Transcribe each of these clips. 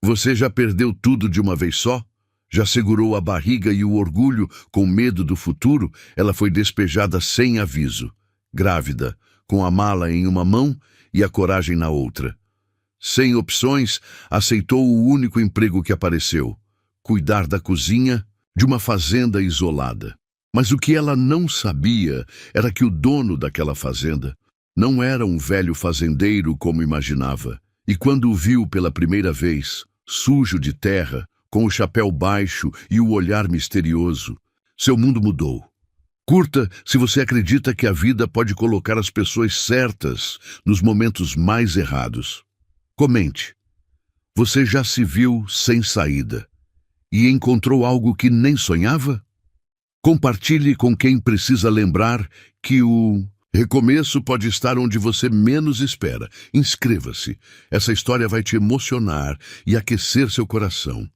Você já perdeu tudo de uma vez só? Já segurou a barriga e o orgulho com medo do futuro? Ela foi despejada sem aviso, grávida, com a mala em uma mão e a coragem na outra. Sem opções, aceitou o único emprego que apareceu: cuidar da cozinha de uma fazenda isolada. Mas o que ela não sabia era que o dono daquela fazenda não era um velho fazendeiro como imaginava. E quando o viu pela primeira vez, sujo de terra, com o chapéu baixo e o olhar misterioso, seu mundo mudou. Curta se você acredita que a vida pode colocar as pessoas certas nos momentos mais errados. Comente. Você já se viu sem saída e encontrou algo que nem sonhava? Compartilhe com quem precisa lembrar que o recomeço pode estar onde você menos espera. Inscreva-se. Essa história vai te emocionar e aquecer seu coração.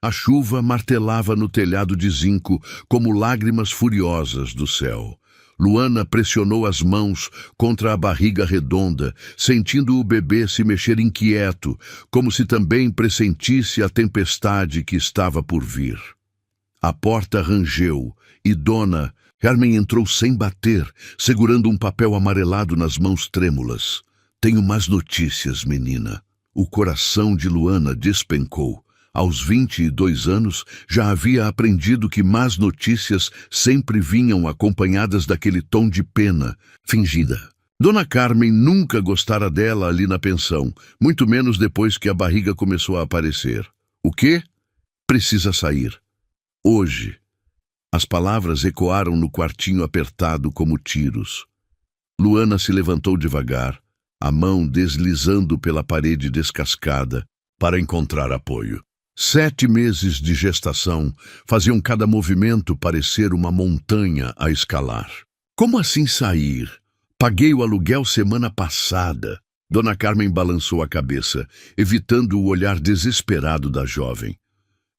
A chuva martelava no telhado de zinco como lágrimas furiosas do céu. Luana pressionou as mãos contra a barriga redonda, sentindo o bebê se mexer inquieto, como se também pressentisse a tempestade que estava por vir. A porta rangeu e Dona Carmen entrou sem bater, segurando um papel amarelado nas mãos trêmulas. Tenho más notícias, menina. O coração de Luana despencou. Aos 22 anos, já havia aprendido que más notícias sempre vinham acompanhadas daquele tom de pena fingida. Dona Carmen nunca gostara dela ali na pensão, muito menos depois que a barriga começou a aparecer. O quê? Precisa sair. Hoje. As palavras ecoaram no quartinho apertado como tiros. Luana se levantou devagar, a mão deslizando pela parede descascada para encontrar apoio. 7 meses de gestação faziam cada movimento parecer uma montanha a escalar. Como assim sair? Paguei o aluguel semana passada. Dona Carmen balançou a cabeça, evitando o olhar desesperado da jovem.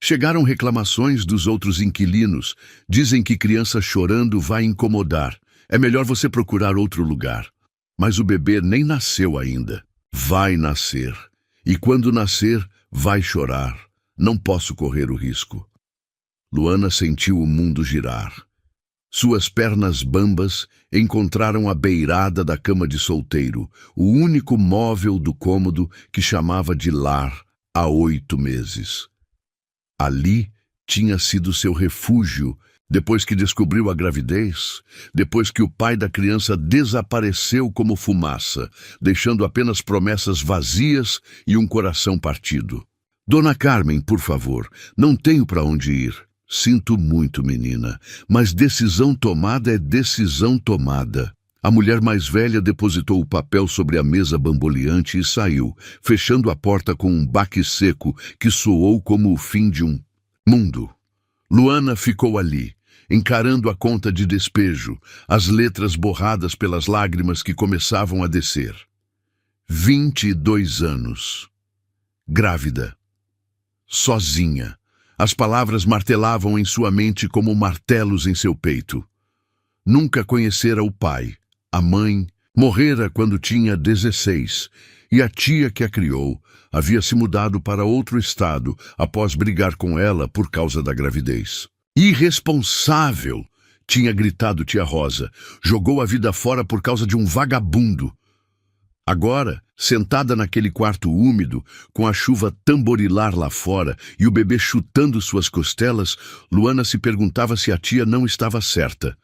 Chegaram reclamações dos outros inquilinos. Dizem que criança chorando vai incomodar. É melhor você procurar outro lugar. Mas o bebê nem nasceu ainda. Vai nascer. E quando nascer, vai chorar. Não posso correr o risco. Luana sentiu o mundo girar. Suas pernas bambas encontraram a beirada da cama de solteiro, o único móvel do cômodo que chamava de lar há 8 meses. Ali tinha sido seu refúgio depois que descobriu a gravidez, depois que o pai da criança desapareceu como fumaça, deixando apenas promessas vazias e um coração partido. Dona Carmen, por favor, não tenho para onde ir. Sinto muito, menina, mas decisão tomada é decisão tomada. A mulher mais velha depositou o papel sobre a mesa bamboleante e saiu, fechando a porta com um baque seco que soou como o fim de um mundo. Luana ficou ali, encarando a conta de despejo, as letras borradas pelas lágrimas que começavam a descer. 22 anos. Grávida. Sozinha. As palavras martelavam em sua mente como martelos em seu peito. Nunca conhecera o pai. A mãe morrera quando tinha 16, e a tia que a criou havia se mudado para outro estado após brigar com ela por causa da gravidez. Irresponsável! Tinha gritado tia Rosa. Jogou a vida fora por causa de um vagabundo. Agora, sentada naquele quarto úmido, com a chuva tamborilar lá fora e o bebê chutando suas costelas, Luana se perguntava se a tia não estava certa.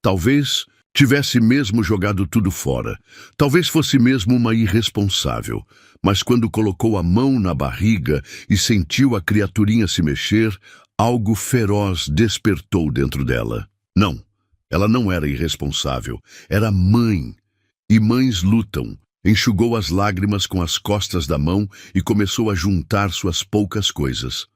Talvez tivesse mesmo jogado tudo fora. Talvez fosse mesmo uma irresponsável. Mas quando colocou a mão na barriga e sentiu a criaturinha se mexer, algo feroz despertou dentro dela. Não, ela não era irresponsável. Era mãe. E mães lutam. Enxugou as lágrimas com as costas da mão e começou a juntar suas poucas coisas.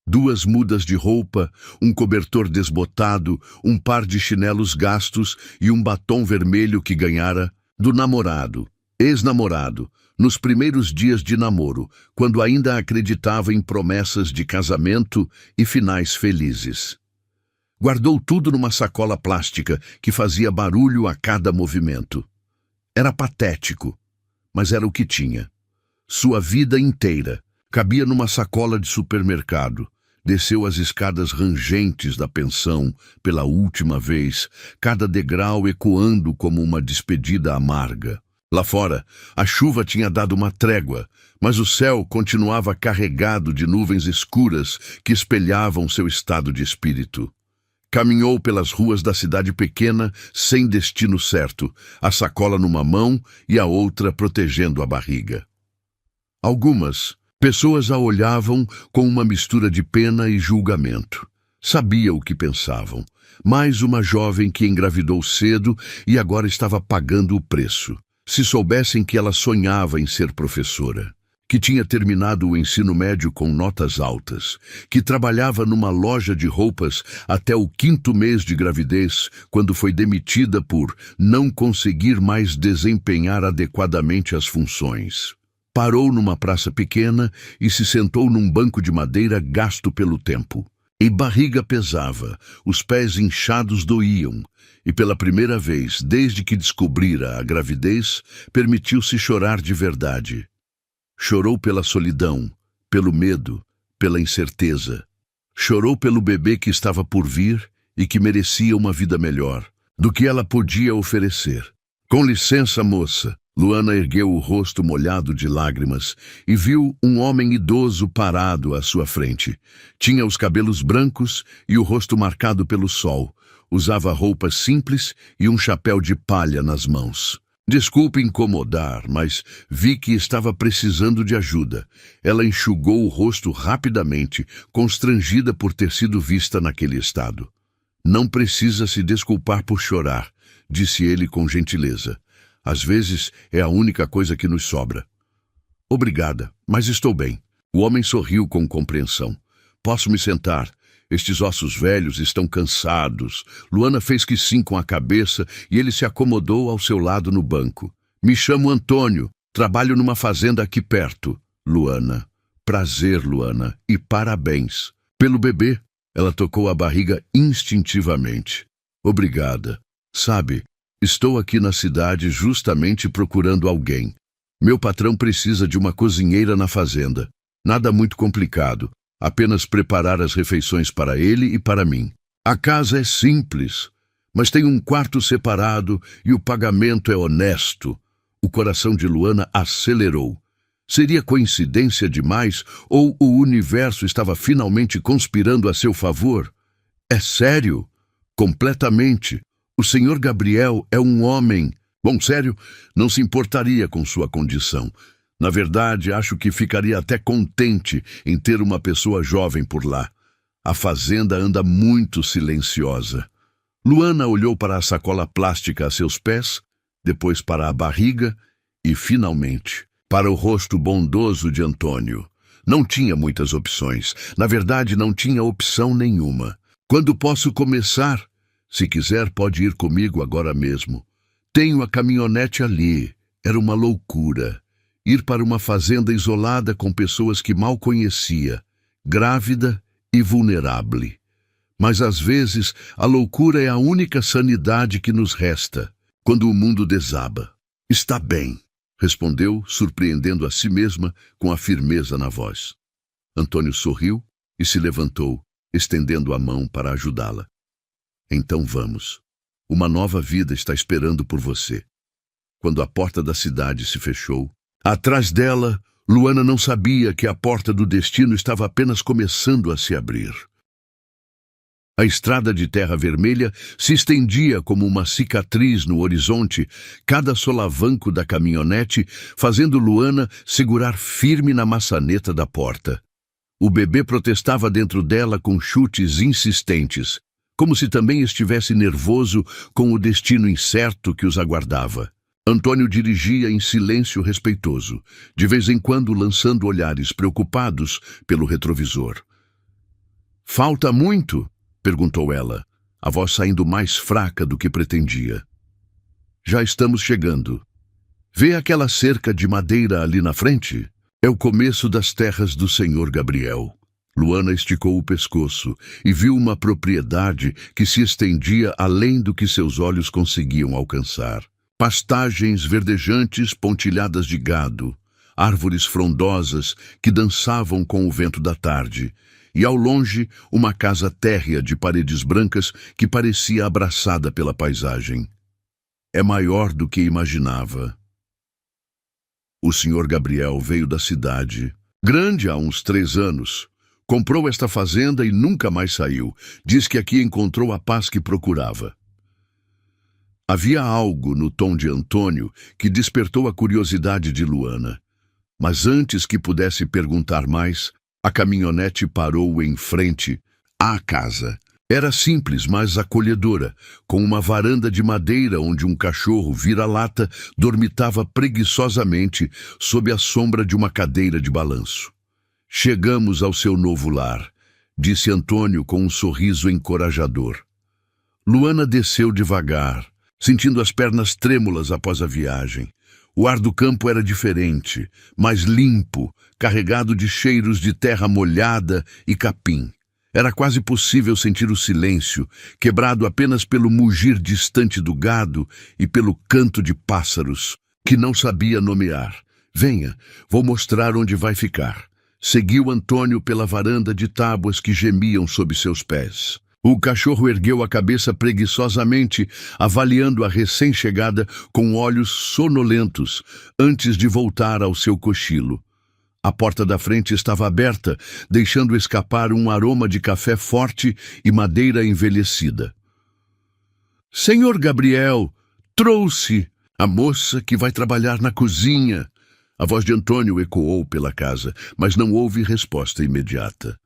2 mudas de roupa, um cobertor desbotado, um par de chinelos gastos e um batom vermelho que ganhara do namorado, ex-namorado, nos primeiros dias de namoro, quando ainda acreditava em promessas de casamento e finais felizes. Guardou tudo numa sacola plástica que fazia barulho a cada movimento. Era patético, mas era o que tinha. Sua vida inteira, Cabia numa sacola de supermercado. Desceu as escadas rangentes da pensão pela última vez, cada degrau ecoando como uma despedida amarga. Lá fora, a chuva tinha dado uma trégua, mas o céu continuava carregado de nuvens escuras que espelhavam seu estado de espírito. Caminhou pelas ruas da cidade pequena sem destino certo, a sacola numa mão e a outra protegendo a barriga. Algumas pessoas a olhavam com uma mistura de pena e julgamento. Sabia o que pensavam. Mais uma jovem que engravidou cedo e agora estava pagando o preço. Se soubessem que ela sonhava em ser professora, que tinha terminado o ensino médio com notas altas, que trabalhava numa loja de roupas até o 5º mês de gravidez, quando foi demitida por não conseguir mais desempenhar adequadamente as funções. Parou numa praça pequena e se sentou num banco de madeira gasto pelo tempo. E barriga pesava, os pés inchados doíam, e pela primeira vez, desde que descobrira a gravidez, permitiu-se chorar de verdade. Chorou pela solidão, pelo medo, pela incerteza. Chorou pelo bebê que estava por vir e que merecia uma vida melhor do que ela podia oferecer. Com licença, moça. Luana ergueu o rosto molhado de lágrimas e viu um homem idoso parado à sua frente. Tinha os cabelos brancos e o rosto marcado pelo sol. Usava roupas simples e um chapéu de palha nas mãos. Desculpe incomodar, mas vi que estava precisando de ajuda. Ela enxugou o rosto rapidamente, constrangida por ter sido vista naquele estado. Não precisa se desculpar por chorar, disse ele com gentileza. Às vezes é a única coisa que nos sobra. Obrigada, mas estou bem. O homem sorriu com compreensão. Posso me sentar? Estes ossos velhos estão cansados. Luana fez que sim com a cabeça e ele se acomodou ao seu lado no banco. Me chamo Antônio. Trabalho numa fazenda aqui perto. Luana. Prazer, Luana. E parabéns. Pelo bebê. Ela tocou a barriga instintivamente. Obrigada. Sabe, estou aqui na cidade justamente procurando alguém. Meu patrão precisa de uma cozinheira na fazenda. Nada muito complicado. Apenas preparar as refeições para ele e para mim. A casa é simples, mas tem um quarto separado e o pagamento é honesto. O coração de Luana acelerou. Seria coincidência demais ou o universo estava finalmente conspirando a seu favor? É sério? Completamente. O senhor Gabriel é um homem. Bom, sério, não se importaria com sua condição. Na verdade, acho que ficaria até contente em ter uma pessoa jovem por lá. A fazenda anda muito silenciosa. Luana olhou para a sacola plástica a seus pés, depois para a barriga e, finalmente, para o rosto bondoso de Antônio. Não tinha muitas opções. Na verdade, não tinha opção nenhuma. Quando posso começar? Se quiser, pode ir comigo agora mesmo. Tenho a caminhonete ali. Era uma loucura. Ir para uma fazenda isolada com pessoas que mal conhecia, grávida e vulnerável. Mas às vezes a loucura é a única sanidade que nos resta, quando o mundo desaba. Está bem, respondeu, surpreendendo a si mesma com a firmeza na voz. Antônio sorriu e se levantou, estendendo a mão para ajudá-la. Então vamos. Uma nova vida está esperando por você. Quando a porta da cidade se fechou, atrás dela, Luana não sabia que a porta do destino estava apenas começando a se abrir. A estrada de terra vermelha se estendia como uma cicatriz no horizonte, cada solavanco da caminhonete fazendo Luana segurar firme na maçaneta da porta. O bebê protestava dentro dela com chutes insistentes, como se também estivesse nervoso com o destino incerto que os aguardava. Antônio dirigia em silêncio respeitoso, de vez em quando lançando olhares preocupados pelo retrovisor. "Falta muito?" perguntou ela, a voz saindo mais fraca do que pretendia. "Já estamos chegando. Vê aquela cerca de madeira ali na frente? É o começo das terras do senhor Gabriel." Luana esticou o pescoço e viu uma propriedade que se estendia além do que seus olhos conseguiam alcançar. Pastagens verdejantes pontilhadas de gado, árvores frondosas que dançavam com o vento da tarde, e ao longe uma casa térrea de paredes brancas que parecia abraçada pela paisagem. É maior do que imaginava. O Sr. Gabriel veio da cidade, grande há uns 3 anos. Comprou esta fazenda e nunca mais saiu. Diz que aqui encontrou a paz que procurava. Havia algo no tom de Antônio que despertou a curiosidade de Luana. Mas antes que pudesse perguntar mais, a caminhonete parou em frente à casa. Era simples, mas acolhedora, com uma varanda de madeira onde um cachorro vira-lata dormitava preguiçosamente sob a sombra de uma cadeira de balanço. Chegamos ao seu novo lar, disse Antônio com um sorriso encorajador. Luana desceu devagar, sentindo as pernas trêmulas após a viagem. O ar do campo era diferente, mais limpo, carregado de cheiros de terra molhada e capim. Era quase possível sentir o silêncio, quebrado apenas pelo mugir distante do gado e pelo canto de pássaros, que não sabia nomear. Venha, vou mostrar onde vai ficar. Seguiu Antônio pela varanda de tábuas que gemiam sob seus pés. O cachorro ergueu a cabeça preguiçosamente, avaliando a recém-chegada com olhos sonolentos, antes de voltar ao seu cochilo. A porta da frente estava aberta, deixando escapar um aroma de café forte e madeira envelhecida. Senhor Gabriel, trouxe a moça que vai trabalhar na cozinha. A voz de Antônio ecoou pela casa, mas não houve resposta imediata.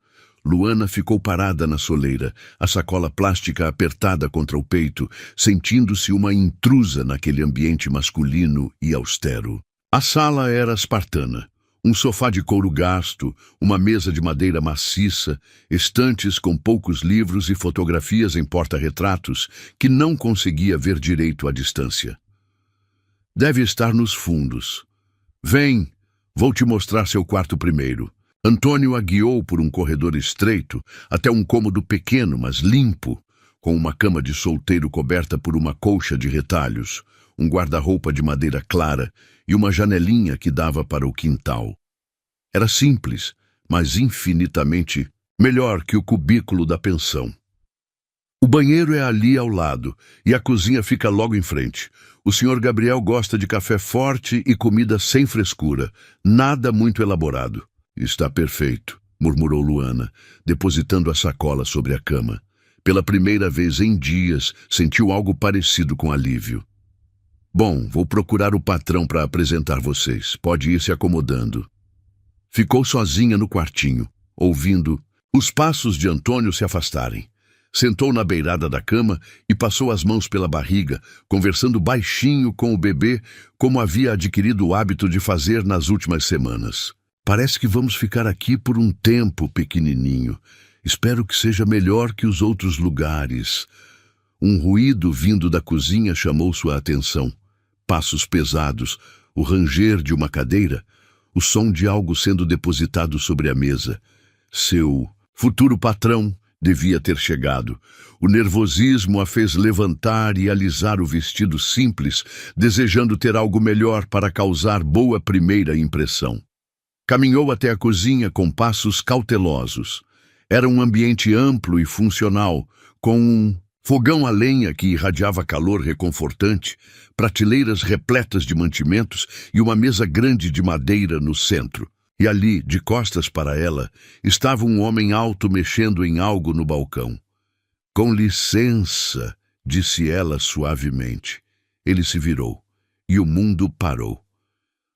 Luana ficou parada na soleira, a sacola plástica apertada contra o peito, sentindo-se uma intrusa naquele ambiente masculino e austero. A sala era espartana. Um sofá de couro gasto, uma mesa de madeira maciça, estantes com poucos livros e fotografias em porta-retratos que não conseguia ver direito à distância. Deve estar nos fundos. Vem, vou te mostrar seu quarto primeiro. Antônio a guiou por um corredor estreito até um cômodo pequeno, mas limpo, com uma cama de solteiro coberta por uma colcha de retalhos, um guarda-roupa de madeira clara e uma janelinha que dava para o quintal. Era simples, mas infinitamente melhor que o cubículo da pensão. O banheiro é ali ao lado e a cozinha fica logo em frente. O Sr. Gabriel gosta de café forte e comida sem frescura, nada muito elaborado. Está perfeito, murmurou Luana, depositando a sacola sobre a cama. Pela primeira vez em dias, sentiu algo parecido com alívio. Bom, vou procurar o patrão para apresentar vocês. Pode ir se acomodando. Ficou sozinha no quartinho, ouvindo os passos de Antônio se afastarem. Sentou na beirada da cama e passou as mãos pela barriga, conversando baixinho com o bebê, como havia adquirido o hábito de fazer nas últimas semanas. Parece que vamos ficar aqui por um tempo, pequenininho. Espero que seja melhor que os outros lugares. Um ruído vindo da cozinha chamou sua atenção. Passos pesados, o ranger de uma cadeira, o som de algo sendo depositado sobre a mesa. Seu futuro patrão devia ter chegado. O nervosismo a fez levantar e alisar o vestido simples, desejando ter algo melhor para causar boa primeira impressão. Caminhou até a cozinha com passos cautelosos. Era um ambiente amplo e funcional, com um fogão a lenha que irradiava calor reconfortante, prateleiras repletas de mantimentos e uma mesa grande de madeira no centro. E ali, de costas para ela, estava um homem alto mexendo em algo no balcão. Com licença, disse ela suavemente. Ele se virou, e o mundo parou.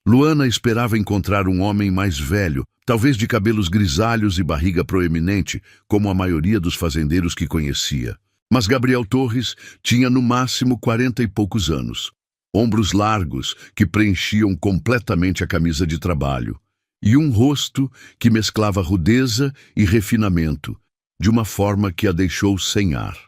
Luana esperava encontrar um homem mais velho, talvez de cabelos grisalhos e barriga proeminente, como a maioria dos fazendeiros que conhecia. Mas Gabriel Torres tinha no máximo 40 e poucos anos, ombros largos que preenchiam completamente a camisa de trabalho, e um rosto que mesclava rudeza e refinamento, de uma forma que a deixou sem ar.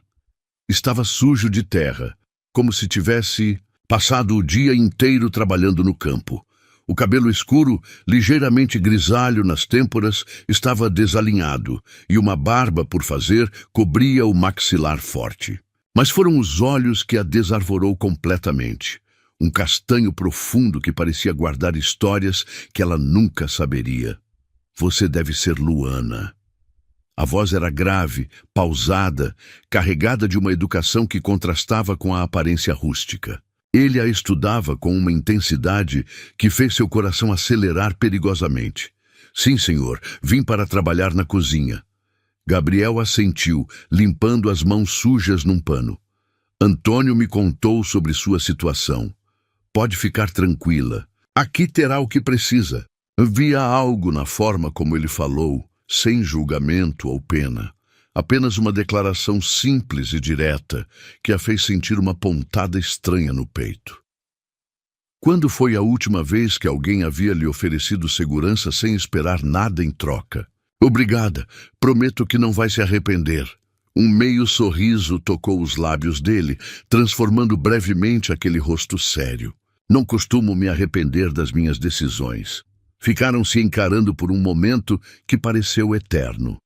Estava sujo de terra, como se tivesse passado o dia inteiro trabalhando no campo. O cabelo escuro, ligeiramente grisalho nas têmporas, estava desalinhado, e uma barba por fazer cobria o maxilar forte. Mas foram os olhos que a desarvorou completamente. um castanho profundo que parecia guardar histórias que ela nunca saberia. Você deve ser Luana. A voz era grave, pausada, carregada de uma educação que contrastava com a aparência rústica. Ele a estudava com uma intensidade que fez seu coração acelerar perigosamente. Sim, senhor, vim para trabalhar na cozinha. Gabriel assentiu, limpando as mãos sujas num pano. Antônio me contou sobre sua situação. Pode ficar tranquila. Aqui terá o que precisa. Havia algo na forma como ele falou, sem julgamento ou pena. Apenas uma declaração simples e direta que a fez sentir uma pontada estranha no peito. Quando foi a última vez que alguém havia lhe oferecido segurança sem esperar nada em troca? Obrigada, prometo que não vai se arrepender. Um meio sorriso tocou os lábios dele, transformando brevemente aquele rosto sério. Não costumo me arrepender das minhas decisões. Ficaram se encarando por um momento que pareceu eterno.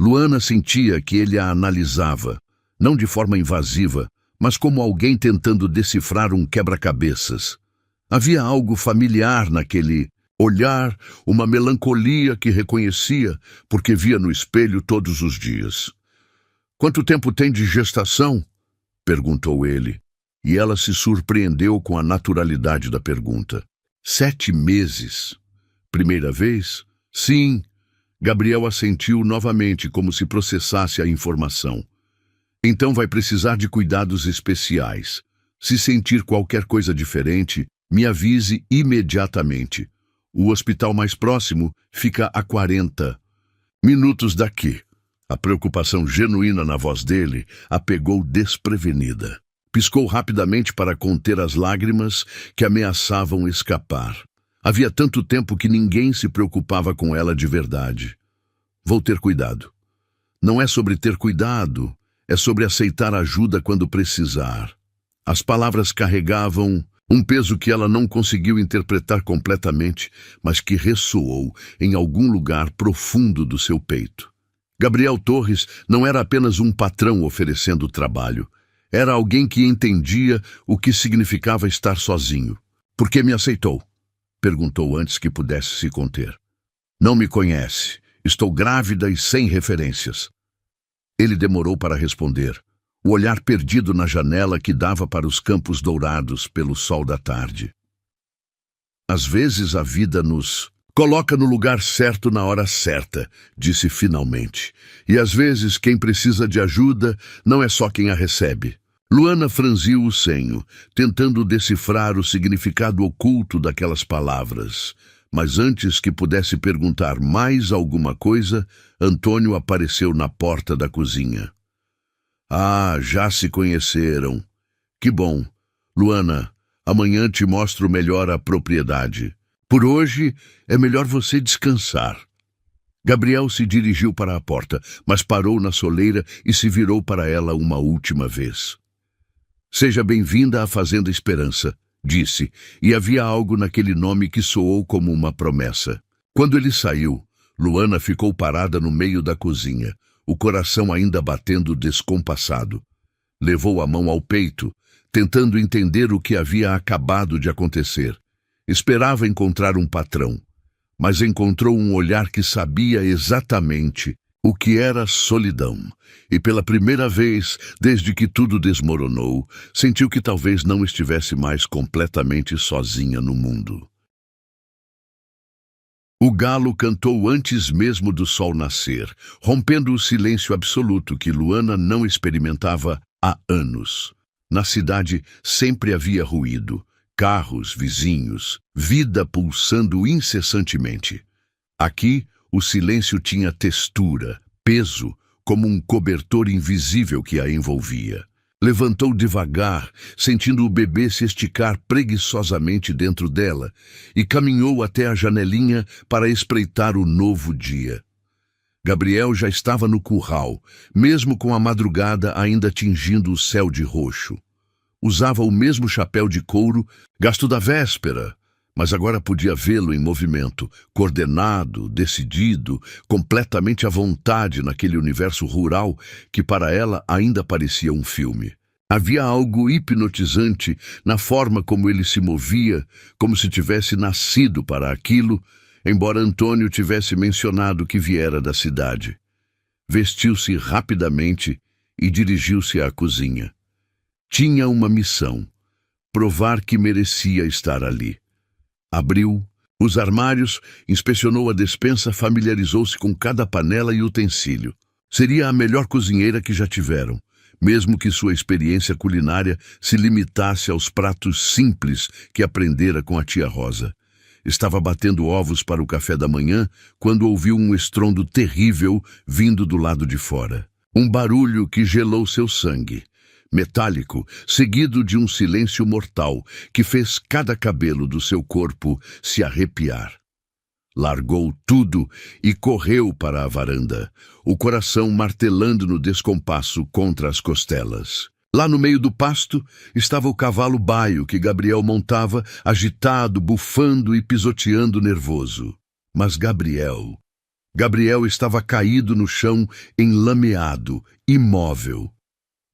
Luana sentia que ele a analisava, não de forma invasiva, mas como alguém tentando decifrar um quebra-cabeças. Havia algo familiar naquele olhar, uma melancolia que reconhecia, porque via no espelho todos os dias. "Quanto tempo tem de gestação?" perguntou ele, e ela se surpreendeu com a naturalidade da pergunta. 7 meses. Primeira vez? Sim. Gabriel assentiu novamente, como se processasse a informação. Então vai precisar de cuidados especiais. Se sentir qualquer coisa diferente, me avise imediatamente. O hospital mais próximo fica a 40 minutos daqui. A preocupação genuína na voz dele a pegou desprevenida. Piscou rapidamente para conter as lágrimas que ameaçavam escapar. Havia tanto tempo que ninguém se preocupava com ela de verdade. Vou ter cuidado. Não é sobre ter cuidado, é sobre aceitar ajuda quando precisar. As palavras carregavam um peso que ela não conseguiu interpretar completamente, mas que ressoou em algum lugar profundo do seu peito. Gabriel Torres não era apenas um patrão oferecendo trabalho. Era alguém que entendia o que significava estar sozinho. "Por que me aceitou?" perguntou antes que pudesse se conter. "Não me conhece. Estou grávida e sem referências." Ele demorou para responder, o olhar perdido na janela que dava para os campos dourados pelo sol da tarde. "Às vezes a vida nos coloca no lugar certo na hora certa", disse finalmente. "E às vezes quem precisa de ajuda não é só quem a recebe." Luana franziu o senho, tentando decifrar o significado oculto daquelas palavras. Mas antes que pudesse perguntar mais alguma coisa, Antônio apareceu na porta da cozinha. "Ah, já se conheceram. Que bom. Luana, amanhã te mostro melhor a propriedade. Por hoje, é melhor você descansar." Gabriel se dirigiu para a porta, mas parou na soleira e se virou para ela uma última vez. "Seja bem-vinda à Fazenda Esperança", disse, e havia algo naquele nome que soou como uma promessa. Quando ele saiu, Luana ficou parada no meio da cozinha, o coração ainda batendo descompassado. Levou a mão ao peito, tentando entender o que havia acabado de acontecer. Esperava encontrar um patrão, mas encontrou um olhar que sabia exatamente o que era solidão. E pela primeira vez, desde que tudo desmoronou, sentiu que talvez não estivesse mais completamente sozinha no mundo. O galo cantou antes mesmo do sol nascer, rompendo o silêncio absoluto que Luana não experimentava há anos. Na cidade sempre havia ruído, carros, vizinhos, vida pulsando incessantemente. Aqui, o silêncio tinha textura, peso, como um cobertor invisível que a envolvia. Levantou devagar, sentindo o bebê se esticar preguiçosamente dentro dela, e caminhou até a janelinha para espreitar o novo dia. Gabriel já estava no curral, mesmo com a madrugada ainda tingindo o céu de roxo. Usava o mesmo chapéu de couro, gasto da véspera, mas agora podia vê-lo em movimento, coordenado, decidido, completamente à vontade naquele universo rural que para ela ainda parecia um filme. Havia algo hipnotizante na forma como ele se movia, como se tivesse nascido para aquilo, embora Antônio tivesse mencionado que viera da cidade. Vestiu-se rapidamente e dirigiu-se à cozinha. Tinha uma missão: provar que merecia estar ali. Abriu os armários, inspecionou a despensa, familiarizou-se com cada panela e utensílio. Seria a melhor cozinheira que já tiveram, mesmo que sua experiência culinária se limitasse aos pratos simples que aprendera com a tia Rosa. Estava batendo ovos para o café da manhã quando ouviu um estrondo terrível vindo do lado de fora. Um barulho que gelou seu sangue, metálico, seguido de um silêncio mortal que fez cada cabelo do seu corpo se arrepiar. Largou tudo e correu para a varanda, o coração martelando no descompasso contra as costelas. Lá no meio do pasto estava o cavalo baio que Gabriel montava, agitado, bufando e pisoteando nervoso. Mas Gabriel estava caído no chão, enlameado, imóvel.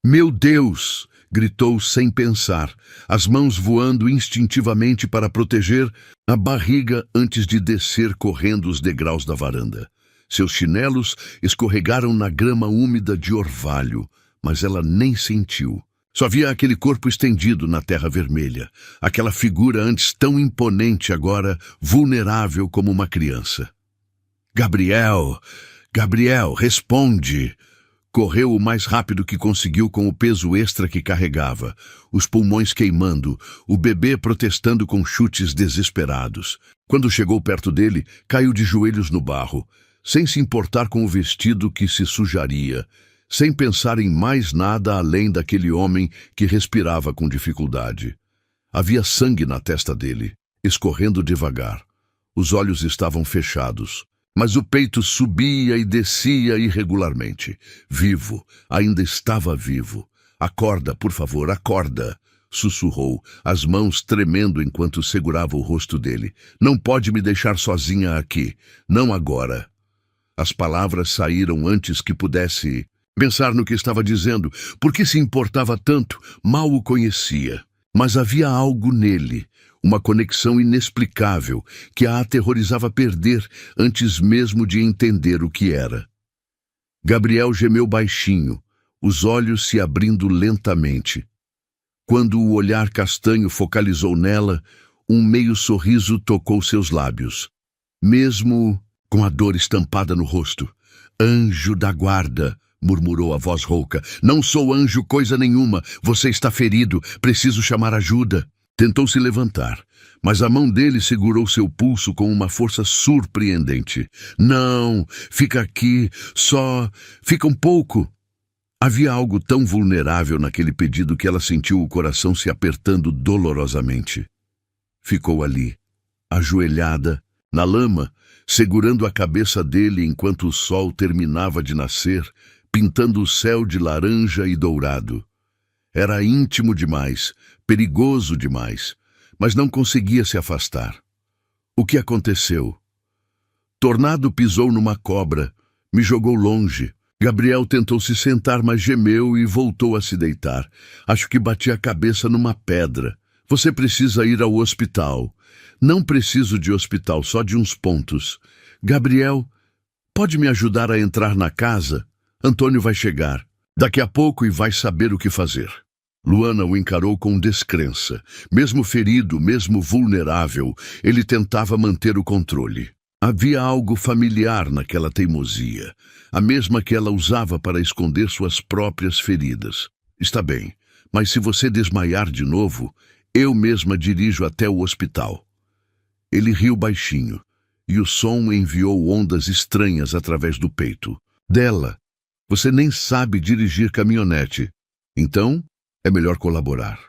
«Meu Deus!» gritou sem pensar, as mãos voando instintivamente para proteger a barriga antes de descer correndo os degraus da varanda. Seus chinelos escorregaram na grama úmida de orvalho, mas ela nem sentiu. Só via aquele corpo estendido na terra vermelha, aquela figura antes tão imponente, agora vulnerável como uma criança. «Gabriel! Gabriel, responde!» Correu o mais rápido que conseguiu com o peso extra que carregava, os pulmões queimando, o bebê protestando com chutes desesperados. Quando chegou perto dele, caiu de joelhos no barro, sem se importar com o vestido que se sujaria, sem pensar em mais nada além daquele homem que respirava com dificuldade. Havia sangue na testa dele, escorrendo devagar. Os olhos estavam fechados, mas o peito subia e descia irregularmente. Vivo, ainda estava vivo. «Acorda, por favor, acorda!» sussurrou, as mãos tremendo enquanto segurava o rosto dele. «Não pode me deixar sozinha aqui. Não agora!» As palavras saíram antes que pudesse pensar no que estava dizendo. Por que se importava tanto? Mal o conhecia. Mas havia algo nele, uma conexão inexplicável que a aterrorizava perder antes mesmo de entender o que era. Gabriel gemeu baixinho, os olhos se abrindo lentamente. Quando o olhar castanho focalizou nela, um meio sorriso tocou seus lábios, mesmo com a dor estampada no rosto. «Anjo da guarda», murmurou a voz rouca. «Não sou anjo coisa nenhuma. Você está ferido. Preciso chamar ajuda». Tentou se levantar, mas a mão dele segurou seu pulso com uma força surpreendente. «Não, fica aqui, fica um pouco». Havia algo tão vulnerável naquele pedido que ela sentiu o coração se apertando dolorosamente. Ficou ali, ajoelhada, na lama, segurando a cabeça dele enquanto o sol terminava de nascer, pintando o céu de laranja e dourado. Era íntimo demais, perigoso demais, mas não conseguia se afastar. O que aconteceu? Tornado pisou numa cobra, me jogou longe. Gabriel tentou se sentar, mas gemeu e voltou a se deitar. Acho que bati a cabeça numa pedra. Você precisa ir ao hospital. Não preciso de hospital, só de uns pontos. Gabriel, pode me ajudar a entrar na casa? Antônio vai chegar daqui a pouco e vai saber o que fazer. Luana o encarou com descrença. Mesmo ferido, mesmo vulnerável, ele tentava manter o controle. Havia algo familiar naquela teimosia, a mesma que ela usava para esconder suas próprias feridas. Está bem, mas se você desmaiar de novo, eu mesma dirijo até o hospital. Ele riu baixinho, e o som enviou ondas estranhas através do peito. Dela, você nem sabe dirigir caminhonete. Então, é melhor colaborar.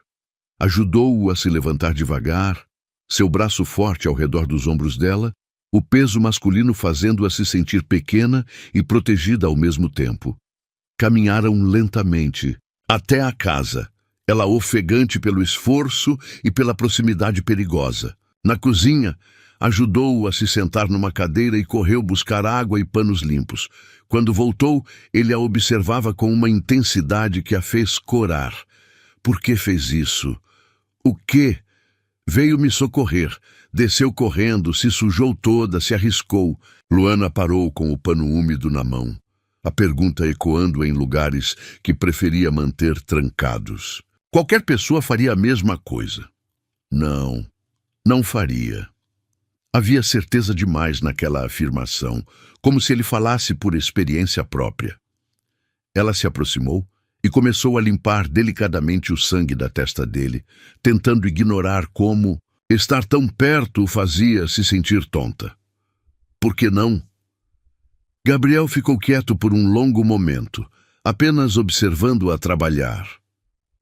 Ajudou-o a se levantar devagar, seu braço forte ao redor dos ombros dela, o peso masculino fazendo-a se sentir pequena e protegida ao mesmo tempo. Caminharam lentamente até a casa, ela ofegante pelo esforço e pela proximidade perigosa. Na cozinha, ajudou-o a se sentar numa cadeira e correu buscar água e panos limpos. Quando voltou, ele a observava com uma intensidade que a fez corar. Por que fez isso? O quê? Veio me socorrer. Desceu correndo, se sujou toda, se arriscou. Luana parou com o pano úmido na mão, a pergunta ecoando em lugares que preferia manter trancados. Qualquer pessoa faria a mesma coisa. Não, não faria. Havia certeza demais naquela afirmação, como se ele falasse por experiência própria. Ela se aproximou e começou a limpar delicadamente o sangue da testa dele, tentando ignorar como estar tão perto o fazia se sentir tonta. Por que não? Gabriel ficou quieto por um longo momento, apenas observando-a trabalhar.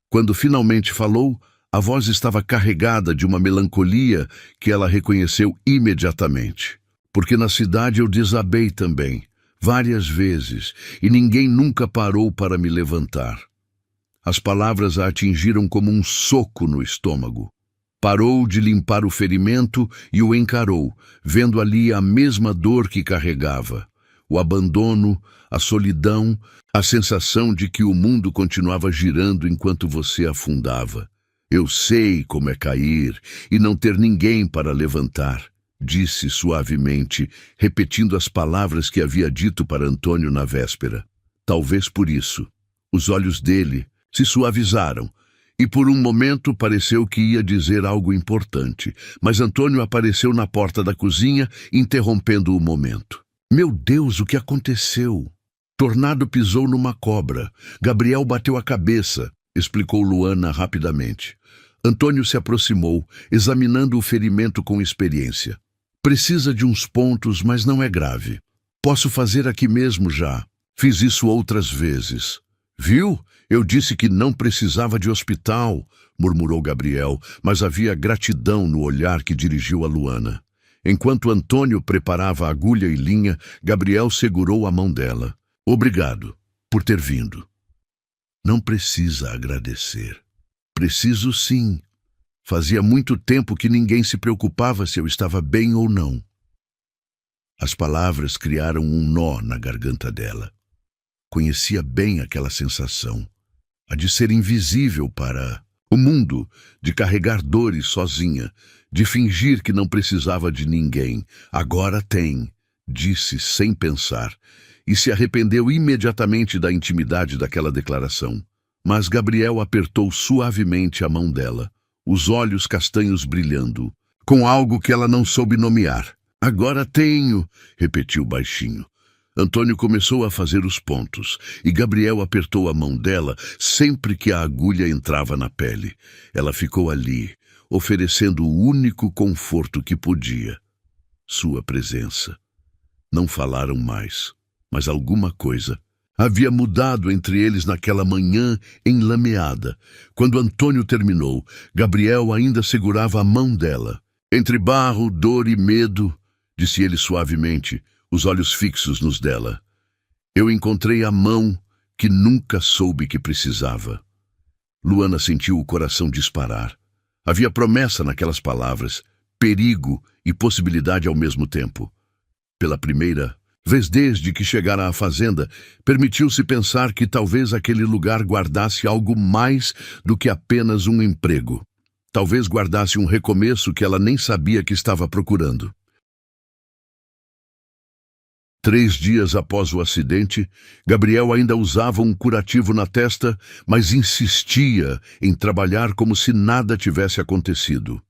Quando finalmente falou, a voz estava carregada de uma melancolia que ela reconheceu imediatamente. Porque na cidade eu desabei também, várias vezes, e ninguém nunca parou para me levantar. As palavras a atingiram como um soco no estômago. Parou de limpar o ferimento e o encarou, vendo ali a mesma dor que carregava. O abandono, a solidão, a sensação de que o mundo continuava girando enquanto você afundava. Eu sei como é cair e não ter ninguém para levantar, disse suavemente, repetindo as palavras que havia dito para Antônio na véspera. Talvez por isso, os olhos dele se suavizaram e por um momento pareceu que ia dizer algo importante, mas Antônio apareceu na porta da cozinha, interrompendo o momento. Meu Deus, o que aconteceu? Tornado pisou numa cobra. Gabriel bateu a cabeça, explicou Luana rapidamente. Antônio se aproximou, examinando o ferimento com experiência. Precisa de uns pontos, mas não é grave. Posso fazer aqui mesmo já. Fiz isso outras vezes. Viu? Eu disse que não precisava de hospital, murmurou Gabriel, mas havia gratidão no olhar que dirigiu a Luana. Enquanto Antônio preparava agulha e linha, Gabriel segurou a mão dela. Obrigado por ter vindo. Não precisa agradecer. Preciso sim. Fazia muito tempo que ninguém se preocupava se eu estava bem ou não. As palavras criaram um nó na garganta dela. Conhecia bem aquela sensação, a de ser invisível para o mundo, de carregar dores sozinha, de fingir que não precisava de ninguém. Agora tem, disse sem pensar, e se arrependeu imediatamente da intimidade daquela declaração. Mas Gabriel apertou suavemente a mão dela, os olhos castanhos brilhando, com algo que ela não soube nomear. Agora tenho, repetiu baixinho. Antônio começou a fazer os pontos, e Gabriel apertou a mão dela sempre que a agulha entrava na pele. Ela ficou ali, oferecendo o único conforto que podia. Sua presença. Não falaram mais, mas alguma coisa havia mudado entre eles naquela manhã enlameada. Quando Antônio terminou, Gabriel ainda segurava a mão dela. Entre barro, dor e medo, disse ele suavemente, os olhos fixos nos dela. Eu encontrei a mão que nunca soube que precisava. Luana sentiu o coração disparar. Havia promessa naquelas palavras, perigo e possibilidade ao mesmo tempo. Pela primeira vez desde que chegara à fazenda, permitiu-se pensar que talvez aquele lugar guardasse algo mais do que apenas um emprego. Talvez guardasse um recomeço que ela nem sabia que estava procurando. 3 dias após o acidente, Gabriel ainda usava um curativo na testa, mas insistia em trabalhar como se nada tivesse acontecido.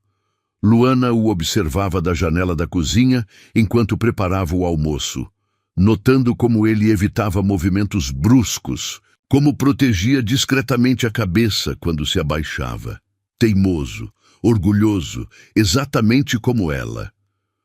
Luana o observava da janela da cozinha enquanto preparava o almoço, notando como ele evitava movimentos bruscos, como protegia discretamente a cabeça quando se abaixava. Teimoso, orgulhoso, exatamente como ela.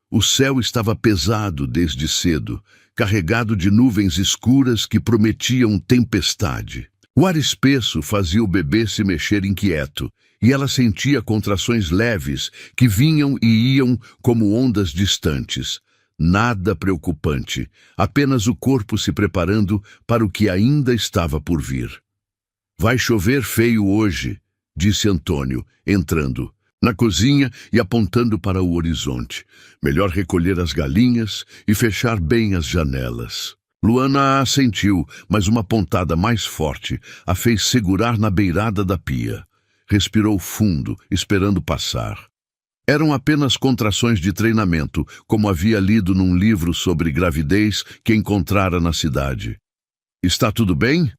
O céu estava pesado desde cedo, carregado de nuvens escuras que prometiam tempestade. O ar espesso fazia o bebê se mexer inquieto, e ela sentia contrações leves que vinham e iam como ondas distantes. Nada preocupante, apenas o corpo se preparando para o que ainda estava por vir. Vai chover feio hoje, disse Antônio, entrando na cozinha e apontando para o horizonte. Melhor recolher as galinhas e fechar bem as janelas. Luana assentiu, mas uma pontada mais forte a fez segurar na beirada da pia. Respirou fundo, esperando passar. Eram apenas contrações de treinamento, como havia lido num livro sobre gravidez que encontrara na cidade. Está tudo bem?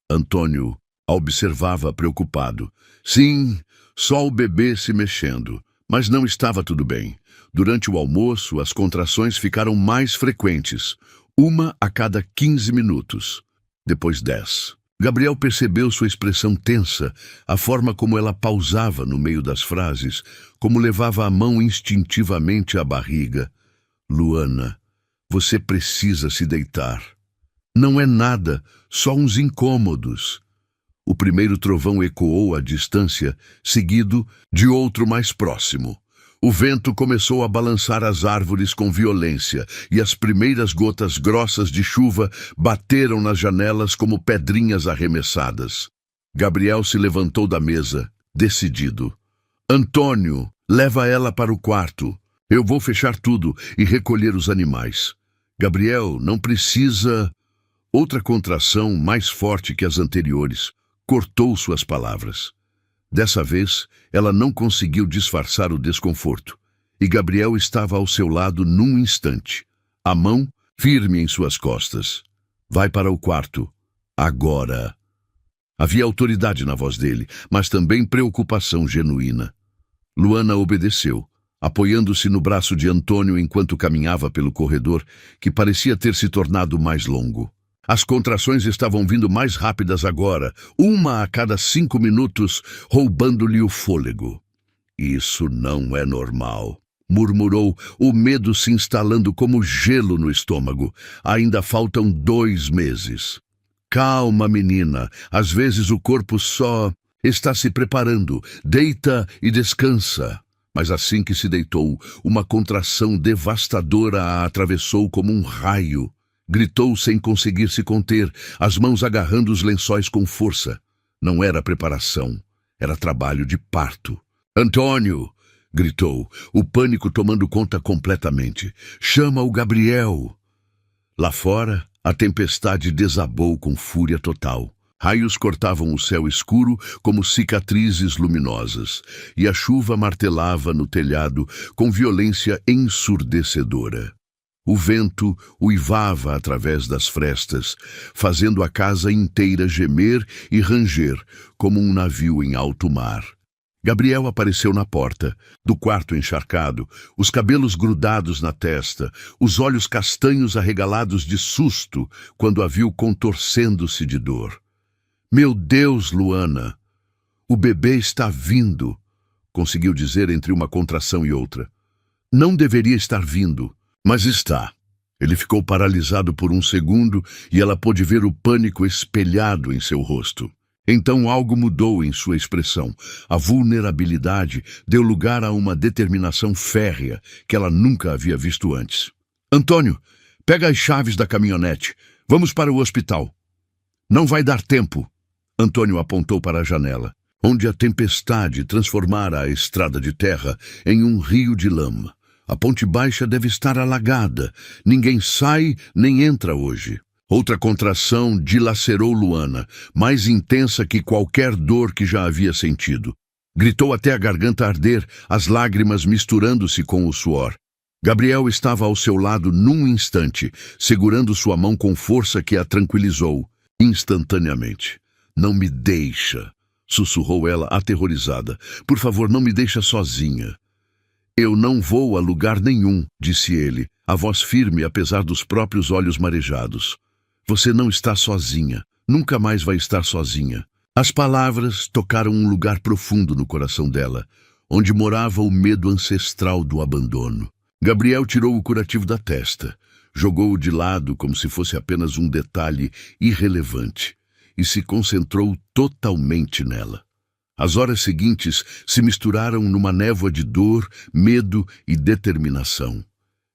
Antônio a observava preocupado. Sim, só o bebê se mexendo, mas não estava tudo bem. Durante o almoço, as contrações ficaram mais frequentes, uma a cada 15 minutos. Depois 10. Gabriel percebeu sua expressão tensa, a forma como ela pausava no meio das frases, como levava a mão instintivamente à barriga. Luana, você precisa se deitar. Não é nada, só uns incômodos. O primeiro trovão ecoou à distância, seguido de outro mais próximo. O vento começou a balançar as árvores com violência e as primeiras gotas grossas de chuva bateram nas janelas como pedrinhas arremessadas. Gabriel se levantou da mesa, decidido. Antônio, leva ela para o quarto. Eu vou fechar tudo e recolher os animais. Gabriel, não precisa... Outra contração, mais forte que as anteriores, cortou suas palavras. Dessa vez, ela não conseguiu disfarçar o desconforto, e Gabriel estava ao seu lado num instante, a mão firme em suas costas. Vai para o quarto. Agora. Havia autoridade na voz dele, mas também preocupação genuína. Luana obedeceu, apoiando-se no braço de Antônio enquanto caminhava pelo corredor, que parecia ter se tornado mais longo. As contrações estavam vindo mais rápidas agora, uma a cada 5 minutos, roubando-lhe o fôlego. Isso não é normal, murmurou, o medo se instalando como gelo no estômago. Ainda faltam 2 meses. Calma, menina, às vezes o corpo só está se preparando. Deita e descansa. Mas assim que se deitou, uma contração devastadora a atravessou como um raio. Gritou sem conseguir se conter, as mãos agarrando os lençóis com força. Não era preparação, era trabalho de parto. Antônio! Gritou, o pânico tomando conta completamente. Chama o Gabriel! Lá fora, a tempestade desabou com fúria total. Raios cortavam o céu escuro como cicatrizes luminosas, e a chuva martelava no telhado com violência ensurdecedora. O vento uivava através das frestas, fazendo a casa inteira gemer e ranger, como um navio em alto mar. Gabriel apareceu na porta, do quarto encharcado, os cabelos grudados na testa, os olhos castanhos arregalados de susto quando a viu contorcendo-se de dor. Meu Deus, Luana! O bebê está vindo, conseguiu dizer entre uma contração e outra. Não deveria estar vindo. Mas está. Ele ficou paralisado por um segundo e ela pôde ver o pânico espelhado em seu rosto. Então algo mudou em sua expressão. A vulnerabilidade deu lugar a uma determinação férrea que ela nunca havia visto antes. Antônio, pega as chaves da caminhonete. Vamos para o hospital. Não vai dar tempo. Antônio apontou para a janela, onde a tempestade transformara a estrada de terra em um rio de lama. A ponte baixa deve estar alagada. Ninguém sai nem entra hoje. Outra contração dilacerou Luana, mais intensa que qualquer dor que já havia sentido. Gritou até a garganta arder, as lágrimas misturando-se com o suor. Gabriel estava ao seu lado num instante, segurando sua mão com força que a tranquilizou, instantaneamente. Não me deixa, sussurrou ela aterrorizada. Por favor, não me deixa sozinha. Eu não vou a lugar nenhum, disse ele, a voz firme apesar dos próprios olhos marejados. Você não está sozinha, nunca mais vai estar sozinha. As palavras tocaram um lugar profundo no coração dela, onde morava o medo ancestral do abandono. Gabriel tirou o curativo da testa, jogou-o de lado como se fosse apenas um detalhe irrelevante, e se concentrou totalmente nela. As horas seguintes se misturaram numa névoa de dor, medo e determinação.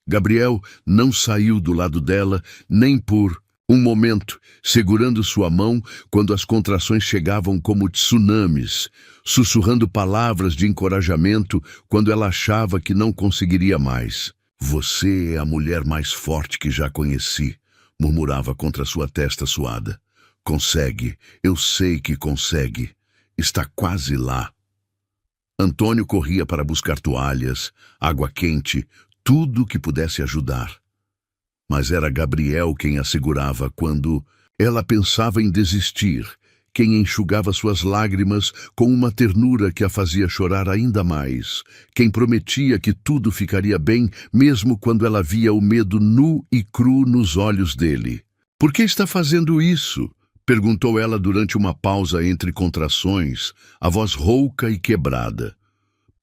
Gabriel não saiu do lado dela nem por um momento, segurando sua mão quando as contrações chegavam como tsunamis, sussurrando palavras de encorajamento quando ela achava que não conseguiria mais. Você é a mulher mais forte que já conheci, murmurava contra sua testa suada. Consegue, eu sei que consegue. Está quase lá. Antônio corria para buscar toalhas, água quente, tudo que pudesse ajudar. Mas era Gabriel quem a segurava quando ela pensava em desistir, quem enxugava suas lágrimas com uma ternura que a fazia chorar ainda mais, quem prometia que tudo ficaria bem mesmo quando ela via o medo nu e cru nos olhos dele. "Por que está fazendo isso?" perguntou ela durante uma pausa entre contrações, a voz rouca e quebrada.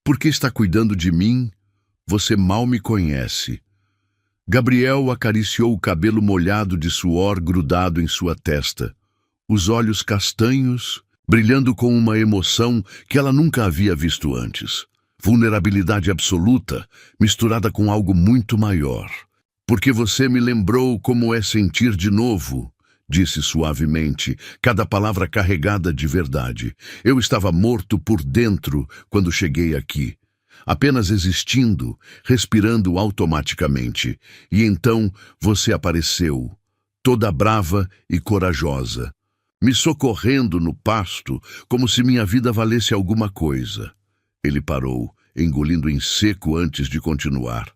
"Por que está cuidando de mim? Você mal me conhece." Gabriel acariciou o cabelo molhado de suor grudado em sua testa, os olhos castanhos, brilhando com uma emoção que ela nunca havia visto antes. Vulnerabilidade absoluta, misturada com algo muito maior. "Porque você me lembrou como é sentir de novo", disse suavemente, cada palavra carregada de verdade. "Eu estava morto por dentro quando cheguei aqui, apenas existindo, respirando automaticamente. E então você apareceu, toda brava e corajosa, me socorrendo no pasto, como se minha vida valesse alguma coisa." Ele parou, engolindo em seco antes de continuar.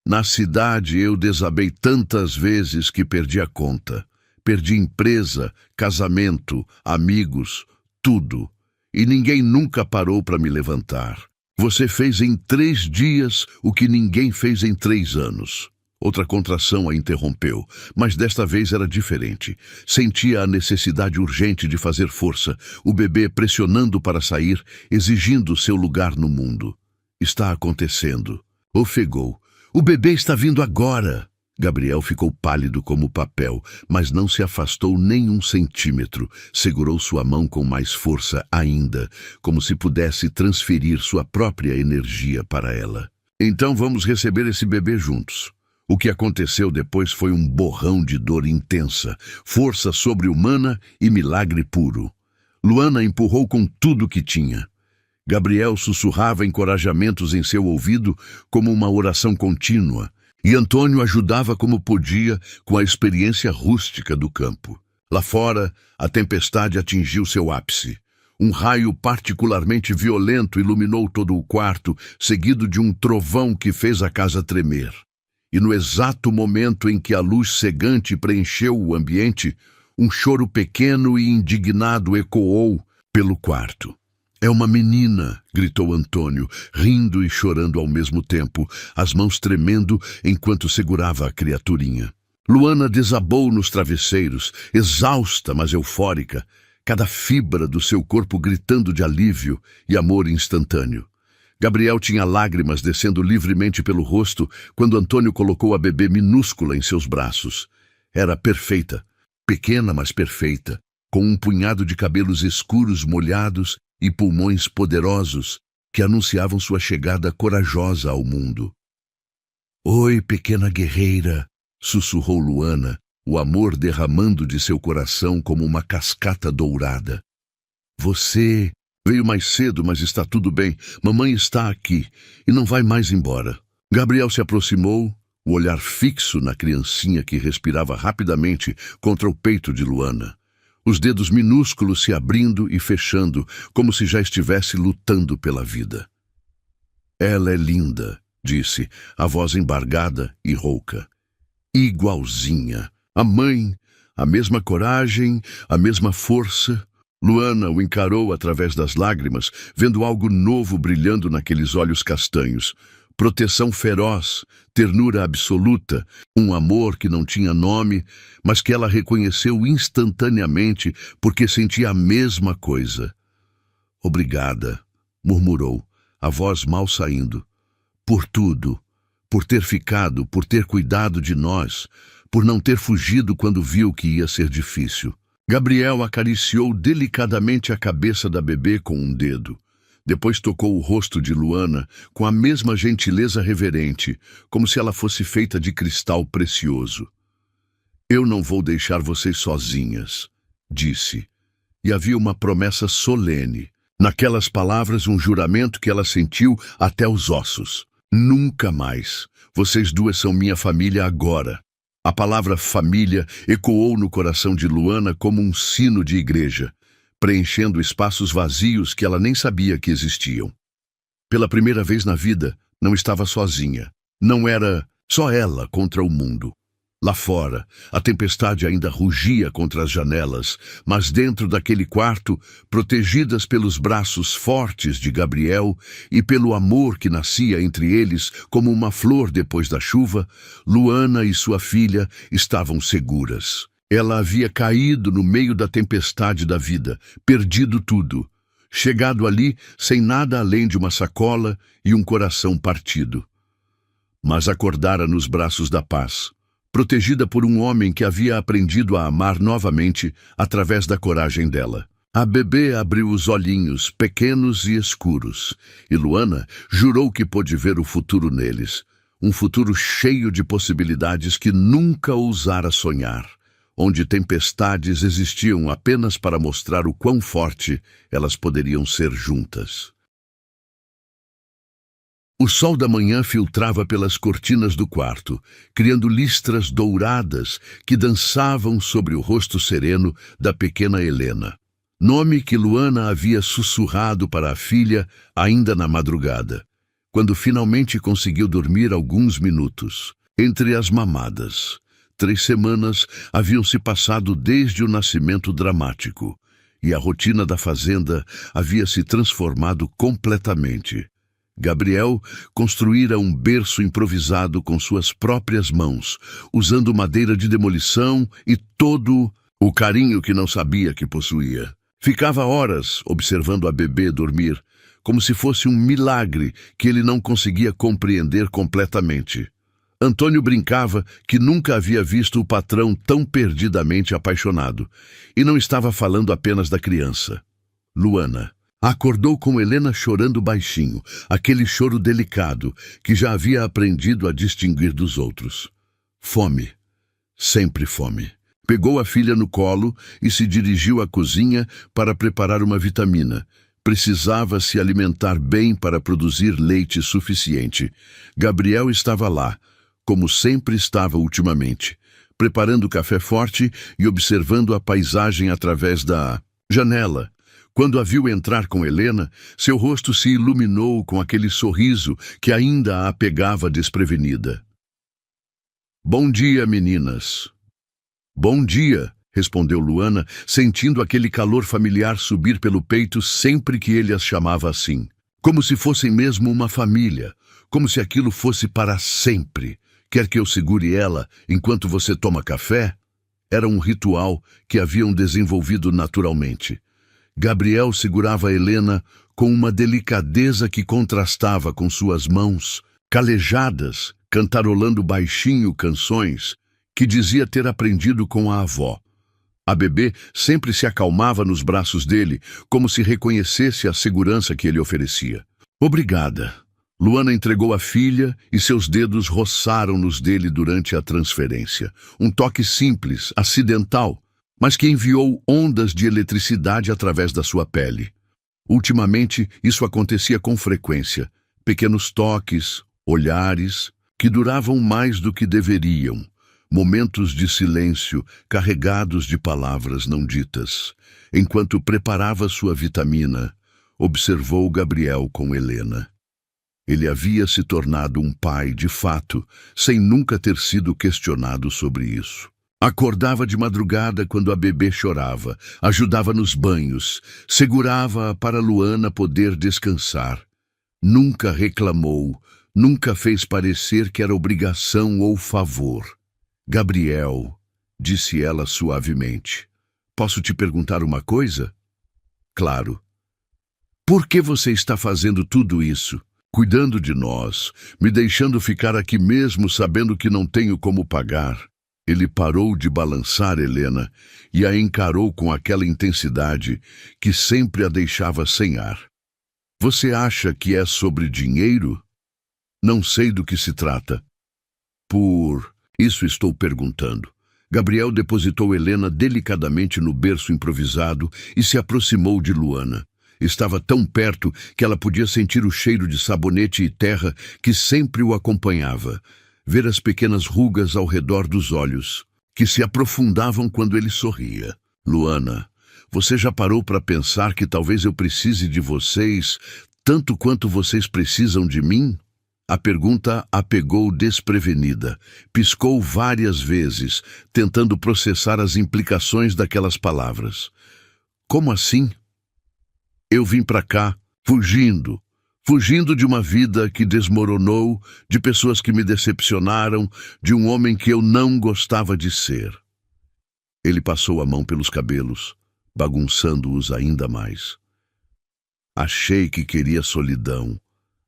"Na cidade eu desabei tantas vezes que perdi a conta. Perdi empresa, casamento, amigos, tudo. E ninguém nunca parou para me levantar. Você fez em 3 dias o que ninguém fez em 3 anos. Outra contração a interrompeu, mas desta vez era diferente. Sentia a necessidade urgente de fazer força, o bebê pressionando para sair, exigindo seu lugar no mundo. "Está acontecendo." Ofegou. "O bebê está vindo agora." Gabriel ficou pálido como papel, mas não se afastou nem 1 centímetro. Segurou sua mão com mais força ainda, como se pudesse transferir sua própria energia para ela. "Então vamos receber esse bebê juntos." O que aconteceu depois foi um borrão de dor intensa, força sobre-humana e milagre puro. Luana empurrou com tudo que tinha. Gabriel sussurrava encorajamentos em seu ouvido como uma oração contínua, e Antônio ajudava como podia com a experiência rústica do campo. Lá fora, a tempestade atingiu seu ápice. Um raio particularmente violento iluminou todo o quarto, seguido de um trovão que fez a casa tremer. E no exato momento em que a luz cegante preencheu o ambiente, um choro pequeno e indignado ecoou pelo quarto. "É uma menina!" gritou Antônio, rindo e chorando ao mesmo tempo, as mãos tremendo enquanto segurava a criaturinha. Luana desabou nos travesseiros, exausta, mas eufórica, cada fibra do seu corpo gritando de alívio e amor instantâneo. Gabriel tinha lágrimas descendo livremente pelo rosto quando Antônio colocou a bebê minúscula em seus braços. Era perfeita, pequena, mas perfeita, com um punhado de cabelos escuros molhados e pulmões poderosos que anunciavam sua chegada corajosa ao mundo. "Oi, pequena guerreira", sussurrou Luana, o amor derramando de seu coração como uma cascata dourada. "Você veio mais cedo, mas está tudo bem. Mamãe está aqui e não vai mais embora." Gabriel se aproximou, o olhar fixo na criancinha que respirava rapidamente contra o peito de Luana. Os dedos minúsculos se abrindo e fechando, como se já estivesse lutando pela vida. "Ela é linda", disse, a voz embargada e rouca. "Igualzinha. A mãe, a mesma coragem, a mesma força." Luana o encarou através das lágrimas, vendo algo novo brilhando naqueles olhos castanhos. Proteção feroz, ternura absoluta, um amor que não tinha nome, mas que ela reconheceu instantaneamente porque sentia a mesma coisa. "Obrigada", murmurou, a voz mal saindo. "Por tudo, por ter ficado, por ter cuidado de nós, por não ter fugido quando viu que ia ser difícil." Gabriel acariciou delicadamente a cabeça da bebê com um dedo. Depois tocou o rosto de Luana com a mesma gentileza reverente, como se ela fosse feita de cristal precioso. "Eu não vou deixar vocês sozinhas", disse. E havia uma promessa solene. Naquelas palavras, um juramento que ela sentiu até os ossos. "Nunca mais. Vocês duas são minha família agora." A palavra família ecoou no coração de Luana como um sino de igreja. preenchendo espaços vazios que ela nem sabia que existiam. Pela primeira vez na vida, não estava sozinha. Não era só ela contra o mundo. Lá fora, a tempestade ainda rugia contra as janelas, mas dentro daquele quarto, protegidas pelos braços fortes de Gabriel e pelo amor que nascia entre eles como uma flor depois da chuva, Luana e sua filha estavam seguras. Ela havia caído no meio da tempestade da vida, perdido tudo, chegado ali sem nada além de uma sacola e um coração partido. Mas acordara nos braços da paz, protegida por um homem que havia aprendido a amar novamente através da coragem dela. A bebê abriu os olhinhos, pequenos e escuros, e Luana jurou que pôde ver o futuro neles, um futuro cheio de possibilidades que nunca ousara sonhar, onde tempestades existiam apenas para mostrar o quão forte elas poderiam ser juntas. O sol da manhã filtrava pelas cortinas do quarto, criando listras douradas que dançavam sobre o rosto sereno da pequena Helena, nome que Luana havia sussurrado para a filha ainda na madrugada, quando finalmente conseguiu dormir alguns minutos, entre as mamadas. 3 semanas haviam se passado desde o nascimento dramático, e a rotina da fazenda havia se transformado completamente. Gabriel construíra um berço improvisado com suas próprias mãos, usando madeira de demolição e todo o carinho que não sabia que possuía. Ficava horas observando a bebê dormir, como se fosse um milagre que ele não conseguia compreender completamente. Antônio brincava que nunca havia visto o patrão tão perdidamente apaixonado, e não estava falando apenas da criança. Luana acordou com Helena chorando baixinho, aquele choro delicado que já havia aprendido a distinguir dos outros. Fome. Sempre fome. Pegou a filha no colo e se dirigiu à cozinha para preparar uma vitamina. Precisava se alimentar bem para produzir leite suficiente. Gabriel estava lá, como sempre estava ultimamente, preparando café forte e observando a paisagem através da janela. Quando a viu entrar com Helena, seu rosto se iluminou com aquele sorriso que ainda a pegava desprevenida. "Bom dia, meninas." "Bom dia", respondeu Luana, sentindo aquele calor familiar subir pelo peito sempre que ele as chamava assim. Como se fossem mesmo uma família, como se aquilo fosse para sempre. "Quer que eu segure ela enquanto você toma café?" Era um ritual que haviam desenvolvido naturalmente. Gabriel segurava Helena com uma delicadeza que contrastava com suas mãos, calejadas, cantarolando baixinho canções que dizia ter aprendido com a avó. A bebê sempre se acalmava nos braços dele, como se reconhecesse a segurança que ele oferecia. "Obrigada." Luana entregou a filha e seus dedos roçaram nos dele durante a transferência. Um toque simples, acidental, mas que enviou ondas de eletricidade através da sua pele. Ultimamente, isso acontecia com frequência. Pequenos toques, olhares, que duravam mais do que deveriam. Momentos de silêncio, carregados de palavras não ditas. Enquanto preparava sua vitamina, observou Gabriel com Helena. Ele havia se tornado um pai, de fato, sem nunca ter sido questionado sobre isso. Acordava de madrugada quando a bebê chorava, ajudava nos banhos, segurava-a para Luana poder descansar. Nunca reclamou, nunca fez parecer que era obrigação ou favor. "Gabriel", disse ela suavemente, "posso te perguntar uma coisa?" "Claro." "Por que você está fazendo tudo isso? Cuidando de nós, me deixando ficar aqui mesmo sabendo que não tenho como pagar." Ele parou de balançar Helena e a encarou com aquela intensidade que sempre a deixava sem ar. "Você acha que é sobre dinheiro?" "Não sei do que se trata." "Por isso estou perguntando." Gabriel depositou Helena delicadamente no berço improvisado e se aproximou de Luana. Estava tão perto que ela podia sentir o cheiro de sabonete e terra que sempre o acompanhava, ver as pequenas rugas ao redor dos olhos, que se aprofundavam quando ele sorria. "Luana, Você já parou para pensar que talvez eu precise de vocês tanto quanto vocês precisam de mim? A pergunta a pegou desprevenida. Piscou várias vezes, tentando processar as implicações daquelas palavras. Como assim? Eu vim para cá, fugindo de uma vida que desmoronou, de pessoas que me decepcionaram, de um homem que eu não gostava de ser. Ele passou a mão pelos cabelos, bagunçando-os ainda mais. Achei que queria solidão.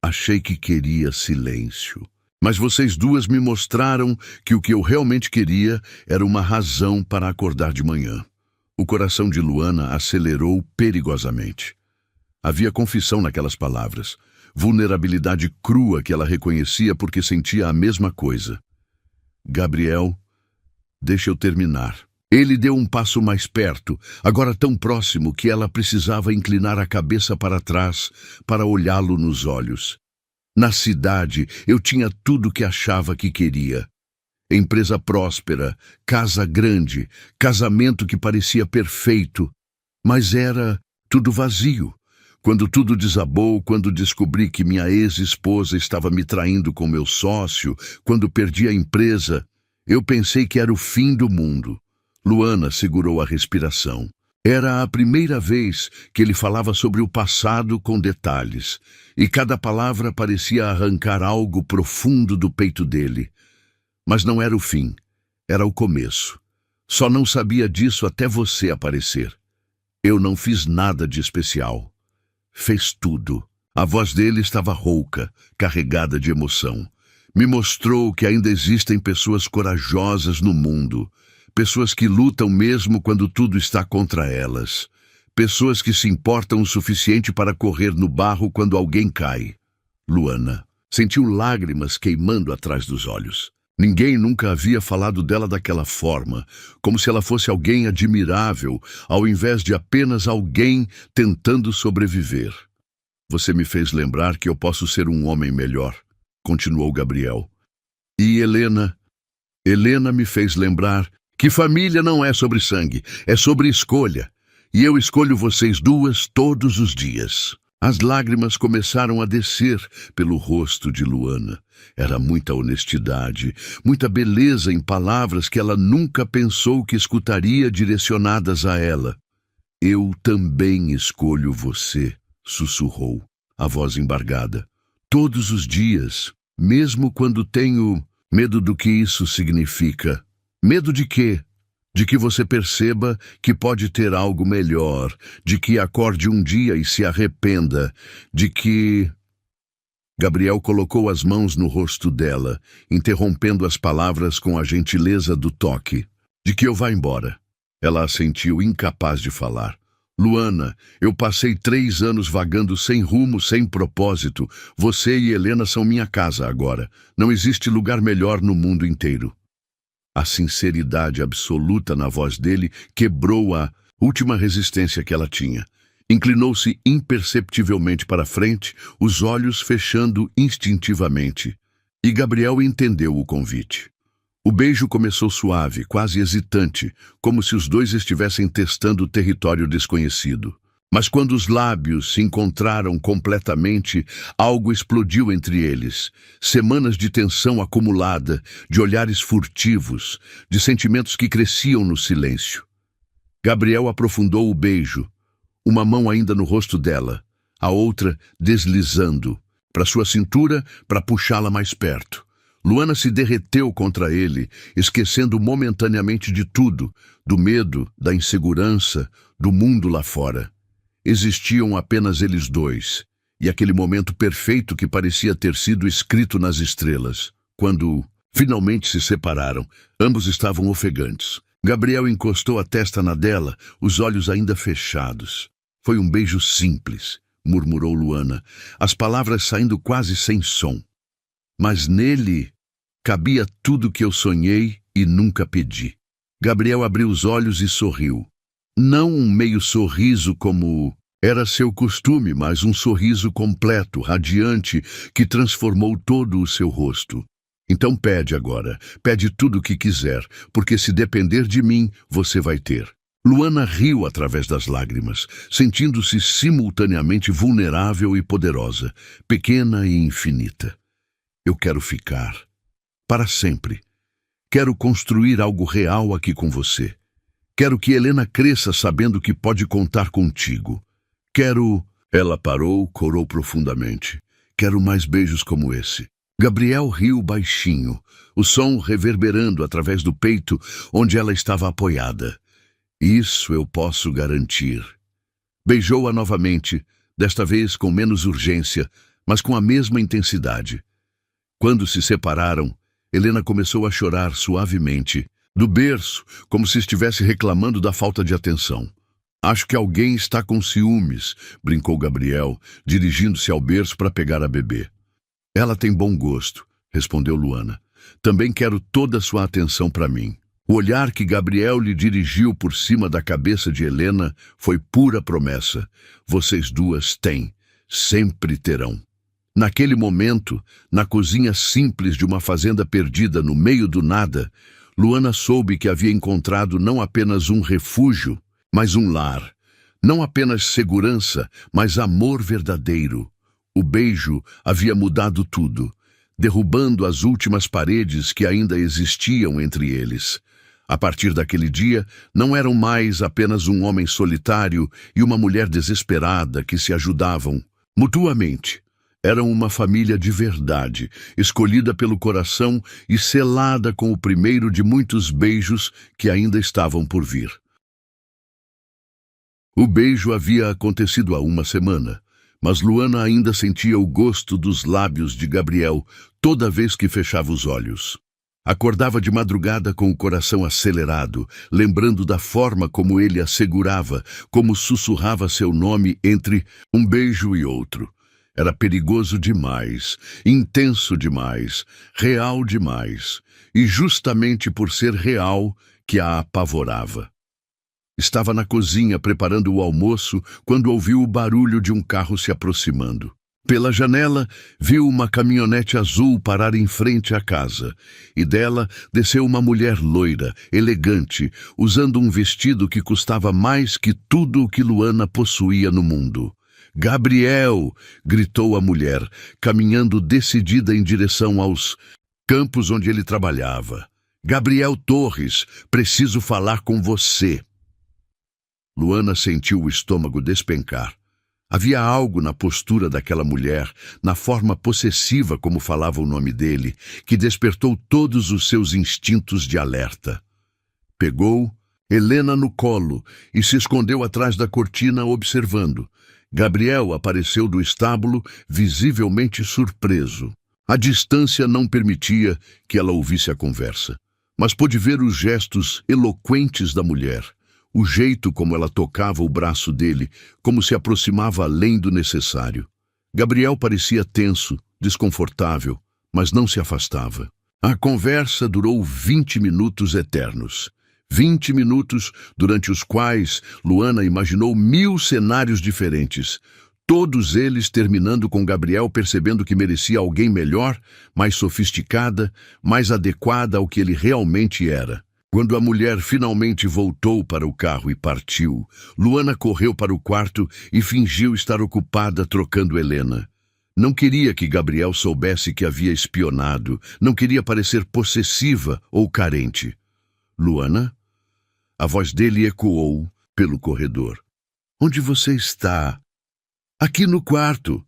Achei que queria silêncio. Mas vocês duas me mostraram que o que eu realmente queria era uma razão para acordar de manhã. O coração de Luana acelerou perigosamente. Havia confissão naquelas palavras, vulnerabilidade crua que ela reconhecia porque sentia a mesma coisa. Gabriel, deixa eu terminar. Ele deu um passo mais perto, agora tão próximo que ela precisava inclinar a cabeça para trás para olhá-lo nos olhos. Na cidade, eu tinha tudo que achava que queria. Empresa próspera, casa grande, casamento que parecia perfeito, mas era tudo vazio. Quando tudo desabou, quando descobri que minha ex-esposa estava me traindo com meu sócio, quando perdi a empresa, eu pensei que era o fim do mundo. Luana segurou a respiração. Era a primeira vez que ele falava sobre o passado com detalhes, e cada palavra parecia arrancar algo profundo do peito dele. Mas não era o fim, era o começo. Só não sabia disso até você aparecer. Eu não fiz nada de especial. Fez tudo. A voz dele estava rouca, carregada de emoção. Me mostrou que ainda existem pessoas corajosas no mundo. Pessoas que lutam mesmo quando tudo está contra elas. Pessoas que se importam o suficiente para correr no barro quando alguém cai. Luana sentiu lágrimas queimando atrás dos olhos. Ninguém nunca havia falado dela daquela forma, como se ela fosse alguém admirável, ao invés de apenas alguém tentando sobreviver. Você me fez lembrar que eu posso ser um homem melhor, continuou Gabriel. E Helena me fez lembrar que família não é sobre sangue, é sobre escolha. E eu escolho vocês duas todos os dias. As lágrimas começaram a descer pelo rosto de Luana. Era muita honestidade, muita beleza em palavras que ela nunca pensou que escutaria direcionadas a ela. Eu também escolho você, sussurrou, a voz embargada. Todos os dias, mesmo quando tenho medo do que isso significa. Medo de quê? De que você perceba que pode ter algo melhor, de que acorde um dia e se arrependa, de que... Gabriel colocou as mãos no rosto dela, interrompendo as palavras com a gentileza do toque. De que eu vá embora. Ela assentiu, incapaz de falar. Luana, eu passei 3 anos vagando sem rumo, sem propósito. Você e Helena são minha casa agora. Não existe lugar melhor no mundo inteiro. A sinceridade absoluta na voz dele quebrou a última resistência que ela tinha. Inclinou-se imperceptivelmente para frente, os olhos fechando instintivamente. E Gabriel entendeu o convite. O beijo começou suave, quase hesitante, como se os dois estivessem testando o território desconhecido. Mas quando os lábios se encontraram completamente, algo explodiu entre eles. Semanas de tensão acumulada, de olhares furtivos, de sentimentos que cresciam no silêncio. Gabriel aprofundou o beijo, uma mão ainda no rosto dela, a outra deslizando, para sua cintura, para puxá-la mais perto. Luana se derreteu contra ele, esquecendo momentaneamente de tudo, do medo, da insegurança, do mundo lá fora. Existiam apenas eles dois, e aquele momento perfeito que parecia ter sido escrito nas estrelas. Quando finalmente se separaram, ambos estavam ofegantes. Gabriel encostou a testa na dela, os olhos ainda fechados. Foi um beijo simples, murmurou Luana, as palavras saindo quase sem som. Mas nele cabia tudo que eu sonhei e nunca pedi. Gabriel abriu os olhos e sorriu. Não um meio sorriso como era seu costume, mas um sorriso completo, radiante, que transformou todo o seu rosto. Então pede agora, pede tudo o que quiser, porque se depender de mim, você vai ter. Luana riu através das lágrimas, sentindo-se simultaneamente vulnerável e poderosa, pequena e infinita. Eu quero ficar. Para sempre. Quero construir algo real aqui com você. Quero que Helena cresça sabendo que pode contar contigo. Quero... Ela parou, corou profundamente. Quero mais beijos como esse. Gabriel riu baixinho, o som reverberando através do peito onde ela estava apoiada. Isso eu posso garantir. Beijou-a novamente, desta vez com menos urgência, mas com a mesma intensidade. Quando se separaram, Helena começou a chorar suavemente, do berço, como se estivesse reclamando da falta de atenção. Acho que alguém está com ciúmes, brincou Gabriel, dirigindo-se ao berço para pegar a bebê. Ela tem bom gosto, respondeu Luana. Também quero toda a sua atenção para mim. O olhar que Gabriel lhe dirigiu por cima da cabeça de Helena foi pura promessa. Vocês duas têm, sempre terão. Naquele momento, na cozinha simples de uma fazenda perdida no meio do nada, Luana soube que havia encontrado não apenas um refúgio, mas um lar. Não apenas segurança, mas amor verdadeiro. O beijo havia mudado tudo, derrubando as últimas paredes que ainda existiam entre eles. A partir daquele dia, não eram mais apenas um homem solitário e uma mulher desesperada que se ajudavam mutuamente. Eram uma família de verdade, escolhida pelo coração e selada com o primeiro de muitos beijos que ainda estavam por vir. O beijo havia acontecido há uma semana, mas Luana ainda sentia o gosto dos lábios de Gabriel toda vez que fechava os olhos. Acordava de madrugada com o coração acelerado, lembrando da forma como ele a segurava, como sussurrava seu nome entre um beijo e outro. Era perigoso demais, intenso demais, real demais, e justamente por ser real que a apavorava. Estava na cozinha preparando o almoço quando ouviu o barulho de um carro se aproximando. Pela janela, viu uma caminhonete azul parar em frente à casa, e dela desceu uma mulher loira, elegante, usando um vestido que custava mais que tudo o que Luana possuía no mundo. «Gabriel!» gritou a mulher, caminhando decidida em direção aos campos onde ele trabalhava. «Gabriel Torres, preciso falar com você!» Luana sentiu o estômago despencar. Havia algo na postura daquela mulher, na forma possessiva como falava o nome dele, que despertou todos os seus instintos de alerta. Pegou Helena no colo e se escondeu atrás da cortina observando. Gabriel apareceu do estábulo, visivelmente surpreso. A distância não permitia que ela ouvisse a conversa, mas pôde ver os gestos eloquentes da mulher. O jeito como ela tocava o braço dele, como se aproximava além do necessário. Gabriel parecia tenso, desconfortável, mas não se afastava. A conversa durou 20 minutos eternos. 20 minutos durante os quais Luana imaginou 1000 cenários diferentes, todos eles terminando com Gabriel percebendo que merecia alguém melhor, mais sofisticada, mais adequada ao que ele realmente era. Quando a mulher finalmente voltou para o carro e partiu, Luana correu para o quarto e fingiu estar ocupada trocando Helena. Não queria que Gabriel soubesse que havia espionado, não queria parecer possessiva ou carente. «Luana?» A voz dele ecoou pelo corredor. «Onde você está?» «Aqui no quarto».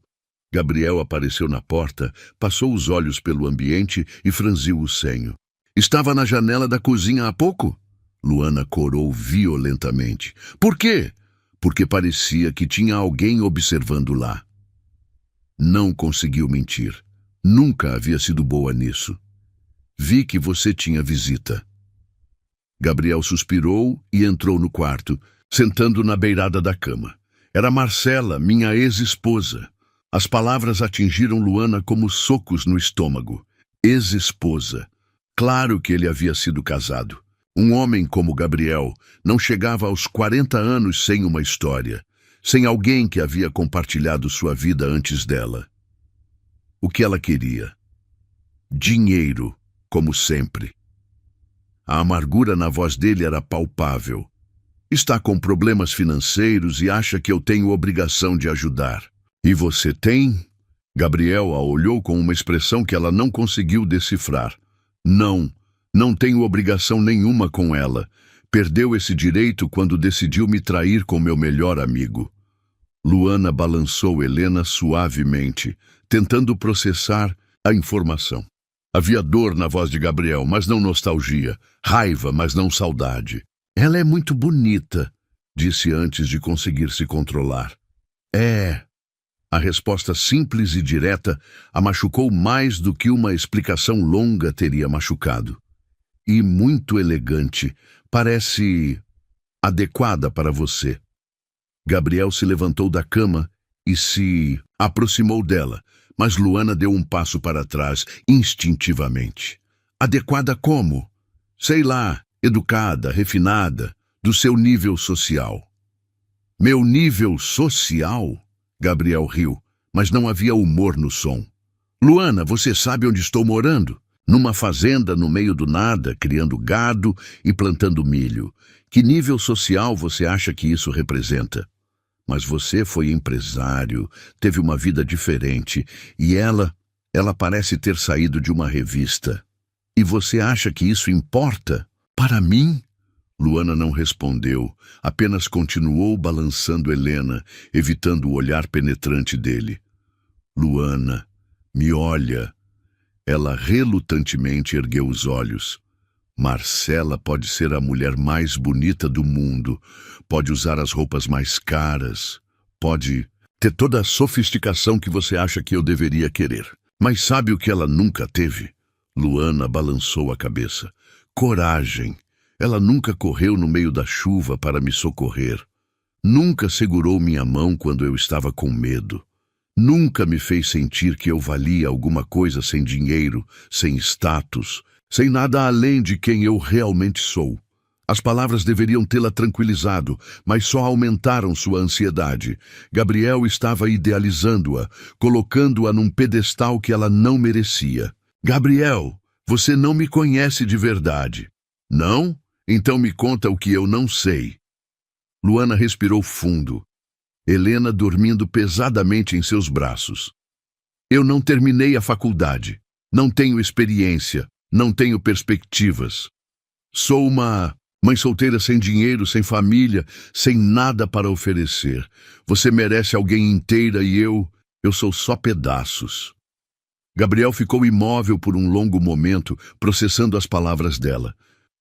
Gabriel apareceu na porta, passou os olhos pelo ambiente e franziu o senho. «Estava na janela da cozinha há pouco?» Luana corou violentamente. «Por quê?» «Porque parecia que tinha alguém observando lá». Não conseguiu mentir. Nunca havia sido boa nisso. «Vi que você tinha visita». Gabriel suspirou e entrou no quarto, sentando na beirada da cama. Era Marcela, minha ex-esposa. As palavras atingiram Luana como socos no estômago. Ex-esposa. Claro que ele havia sido casado. Um homem como Gabriel não chegava aos 40 anos sem uma história, sem alguém que havia compartilhado sua vida antes dela. O que ela queria? Dinheiro, como sempre. A amargura na voz dele era palpável. Está com problemas financeiros e acha que eu tenho obrigação de ajudar. E você tem? Gabriel a olhou com uma expressão que ela não conseguiu decifrar. Não, não tenho obrigação nenhuma com ela. Perdeu esse direito quando decidiu me trair com meu melhor amigo. Luana balançou Helena suavemente, tentando processar a informação. Havia dor na voz de Gabriel, mas não nostalgia. Raiva, mas não saudade. Ela é muito bonita, disse antes de conseguir se controlar. É. A resposta simples e direta a machucou mais do que uma explicação longa teria machucado. E muito elegante. Parece adequada para você. Gabriel se levantou da cama e se aproximou dela, mas Luana deu um passo para trás, instintivamente. Adequada como? Sei lá, educada, refinada, do seu nível social. Meu nível social? Gabriel riu, mas não havia humor no som. Luana, você sabe onde estou morando? Numa fazenda no meio do nada, criando gado e plantando milho. Que nível social você acha que isso representa? Mas você foi empresário, teve uma vida diferente, e ela parece ter saído de uma revista. E você acha que isso importa? Para mim? Luana não respondeu, apenas continuou balançando Helena, evitando o olhar penetrante dele. Luana, me olha. Ela relutantemente ergueu os olhos. Marcela pode ser a mulher mais bonita do mundo, pode usar as roupas mais caras, pode ter toda a sofisticação que você acha que eu deveria querer. Mas sabe o que ela nunca teve? Luana balançou a cabeça. Coragem. Ela nunca correu no meio da chuva para me socorrer. Nunca segurou minha mão quando eu estava com medo. Nunca me fez sentir que eu valia alguma coisa sem dinheiro, sem status, sem nada além de quem eu realmente sou. As palavras deveriam tê-la tranquilizado, mas só aumentaram sua ansiedade. Gabriel estava idealizando-a, colocando-a num pedestal que ela não merecia. Gabriel, você não me conhece de verdade. Não? Então me conta o que eu não sei. Luana respirou fundo. Helena dormindo pesadamente em seus braços. Eu não terminei a faculdade. Não tenho experiência. Não tenho perspectivas. Sou uma mãe solteira sem dinheiro, sem família, sem nada para oferecer. Você merece alguém inteira e eu sou só pedaços. Gabriel ficou imóvel por um longo momento, processando as palavras dela.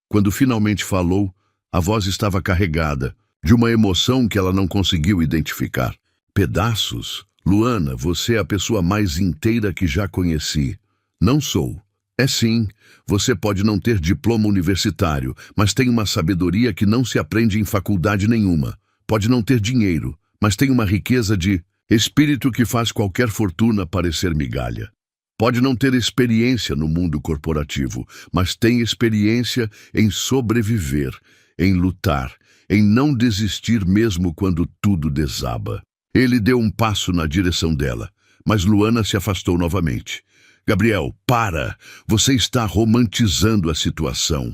Quando finalmente falou, a voz estava carregada, de uma emoção que ela não conseguiu identificar. Pedaços? Luana, você é a pessoa mais inteira que já conheci. Não sou. É sim, você pode não ter diploma universitário, mas tem uma sabedoria que não se aprende em faculdade nenhuma. Pode não ter dinheiro, mas tem uma riqueza de espírito que faz qualquer fortuna parecer migalha. Pode não ter experiência no mundo corporativo, mas tem experiência em sobreviver, em lutar, em não desistir mesmo quando tudo desaba. Ele deu um passo na direção dela, mas Luana se afastou novamente. Gabriel, para! Você está romantizando a situação.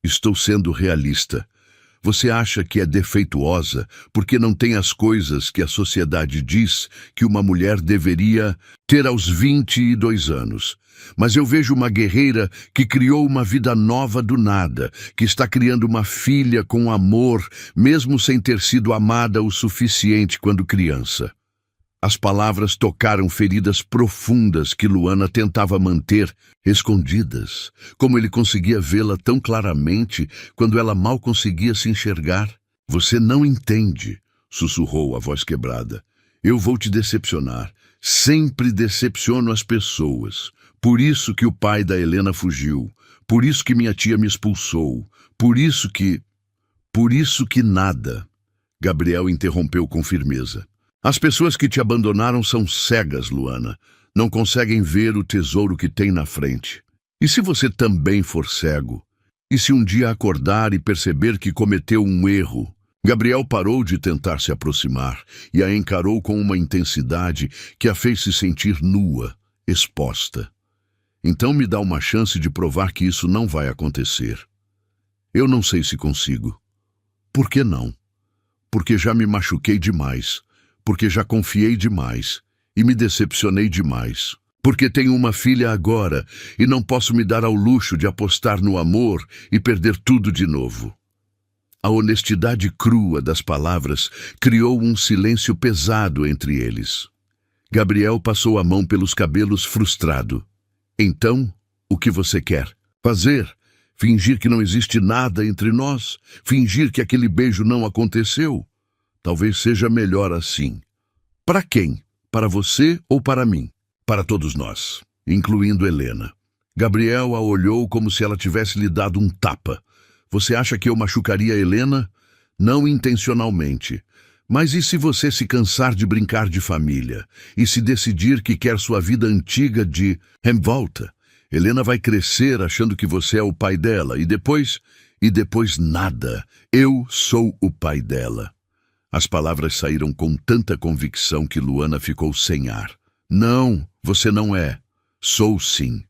Estou sendo realista. Você acha que é defeituosa porque não tem as coisas que a sociedade diz que uma mulher deveria ter aos 22 anos. Mas eu vejo uma guerreira que criou uma vida nova do nada, que está criando uma filha com amor, mesmo sem ter sido amada o suficiente quando criança. As palavras tocaram feridas profundas que Luana tentava manter escondidas, como ele conseguia vê-la tão claramente quando ela mal conseguia se enxergar. Você não entende, sussurrou a voz quebrada. Eu vou te decepcionar. Sempre decepciono as pessoas. Por isso que o pai da Helena fugiu. Por isso que minha tia me expulsou. Por isso que nada. Gabriel interrompeu com firmeza. As pessoas que te abandonaram são cegas, Luana. Não conseguem ver o tesouro que tem na frente. E se você também for cego? E se um dia acordar e perceber que cometeu um erro? Gabriel parou de tentar se aproximar e a encarou com uma intensidade que a fez se sentir nua, exposta. Então me dá uma chance de provar que isso não vai acontecer. Eu não sei se consigo. Por que não? Porque já me machuquei demais, porque já confiei demais e me decepcionei demais. Porque tenho uma filha agora e não posso me dar ao luxo de apostar no amor e perder tudo de novo. A honestidade crua das palavras criou um silêncio pesado entre eles. Gabriel passou a mão pelos cabelos frustrado. Então, o que você quer? Fazer? Fingir que não existe nada entre nós? Fingir que aquele beijo não aconteceu? Talvez seja melhor assim. Para quem? Para você ou para mim? Para todos nós, incluindo Helena. Gabriel a olhou como se ela tivesse lhe dado um tapa. Você acha que eu machucaria Helena? Não intencionalmente. Mas e se você se cansar de brincar de família? E se decidir que quer sua vida antiga de volta? Helena vai crescer achando que você é o pai dela. E depois nada. Eu sou o pai dela. As palavras saíram com tanta convicção que Luana ficou sem ar. Não, você não é. Sou sim.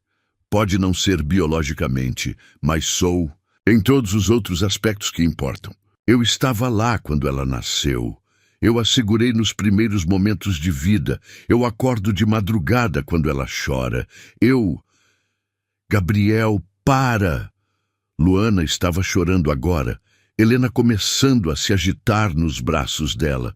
Pode não ser biologicamente, mas sou em todos os outros aspectos que importam. Eu estava lá quando ela nasceu. Eu a segurei nos primeiros momentos de vida. Eu acordo de madrugada quando ela chora. Gabriel, para! Luana estava chorando agora. Helena começando a se agitar nos braços dela.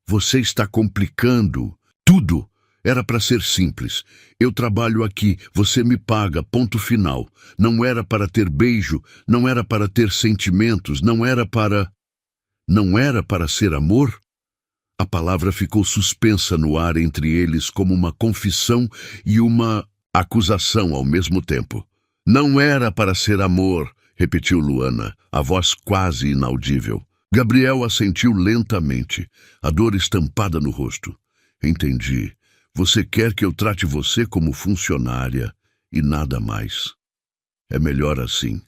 Você está complicando tudo. Era para ser simples. Eu trabalho aqui, você me paga, ponto final. Não era para ter beijo, não era para ter sentimentos, não era para ser amor? A palavra ficou suspensa no ar entre eles como uma confissão e uma acusação ao mesmo tempo. Não era para ser amor, repetiu Luana, a voz quase inaudível. Gabriel assentiu lentamente, a dor estampada no rosto. Entendi. Você quer que eu trate você como funcionária e nada mais. É melhor assim.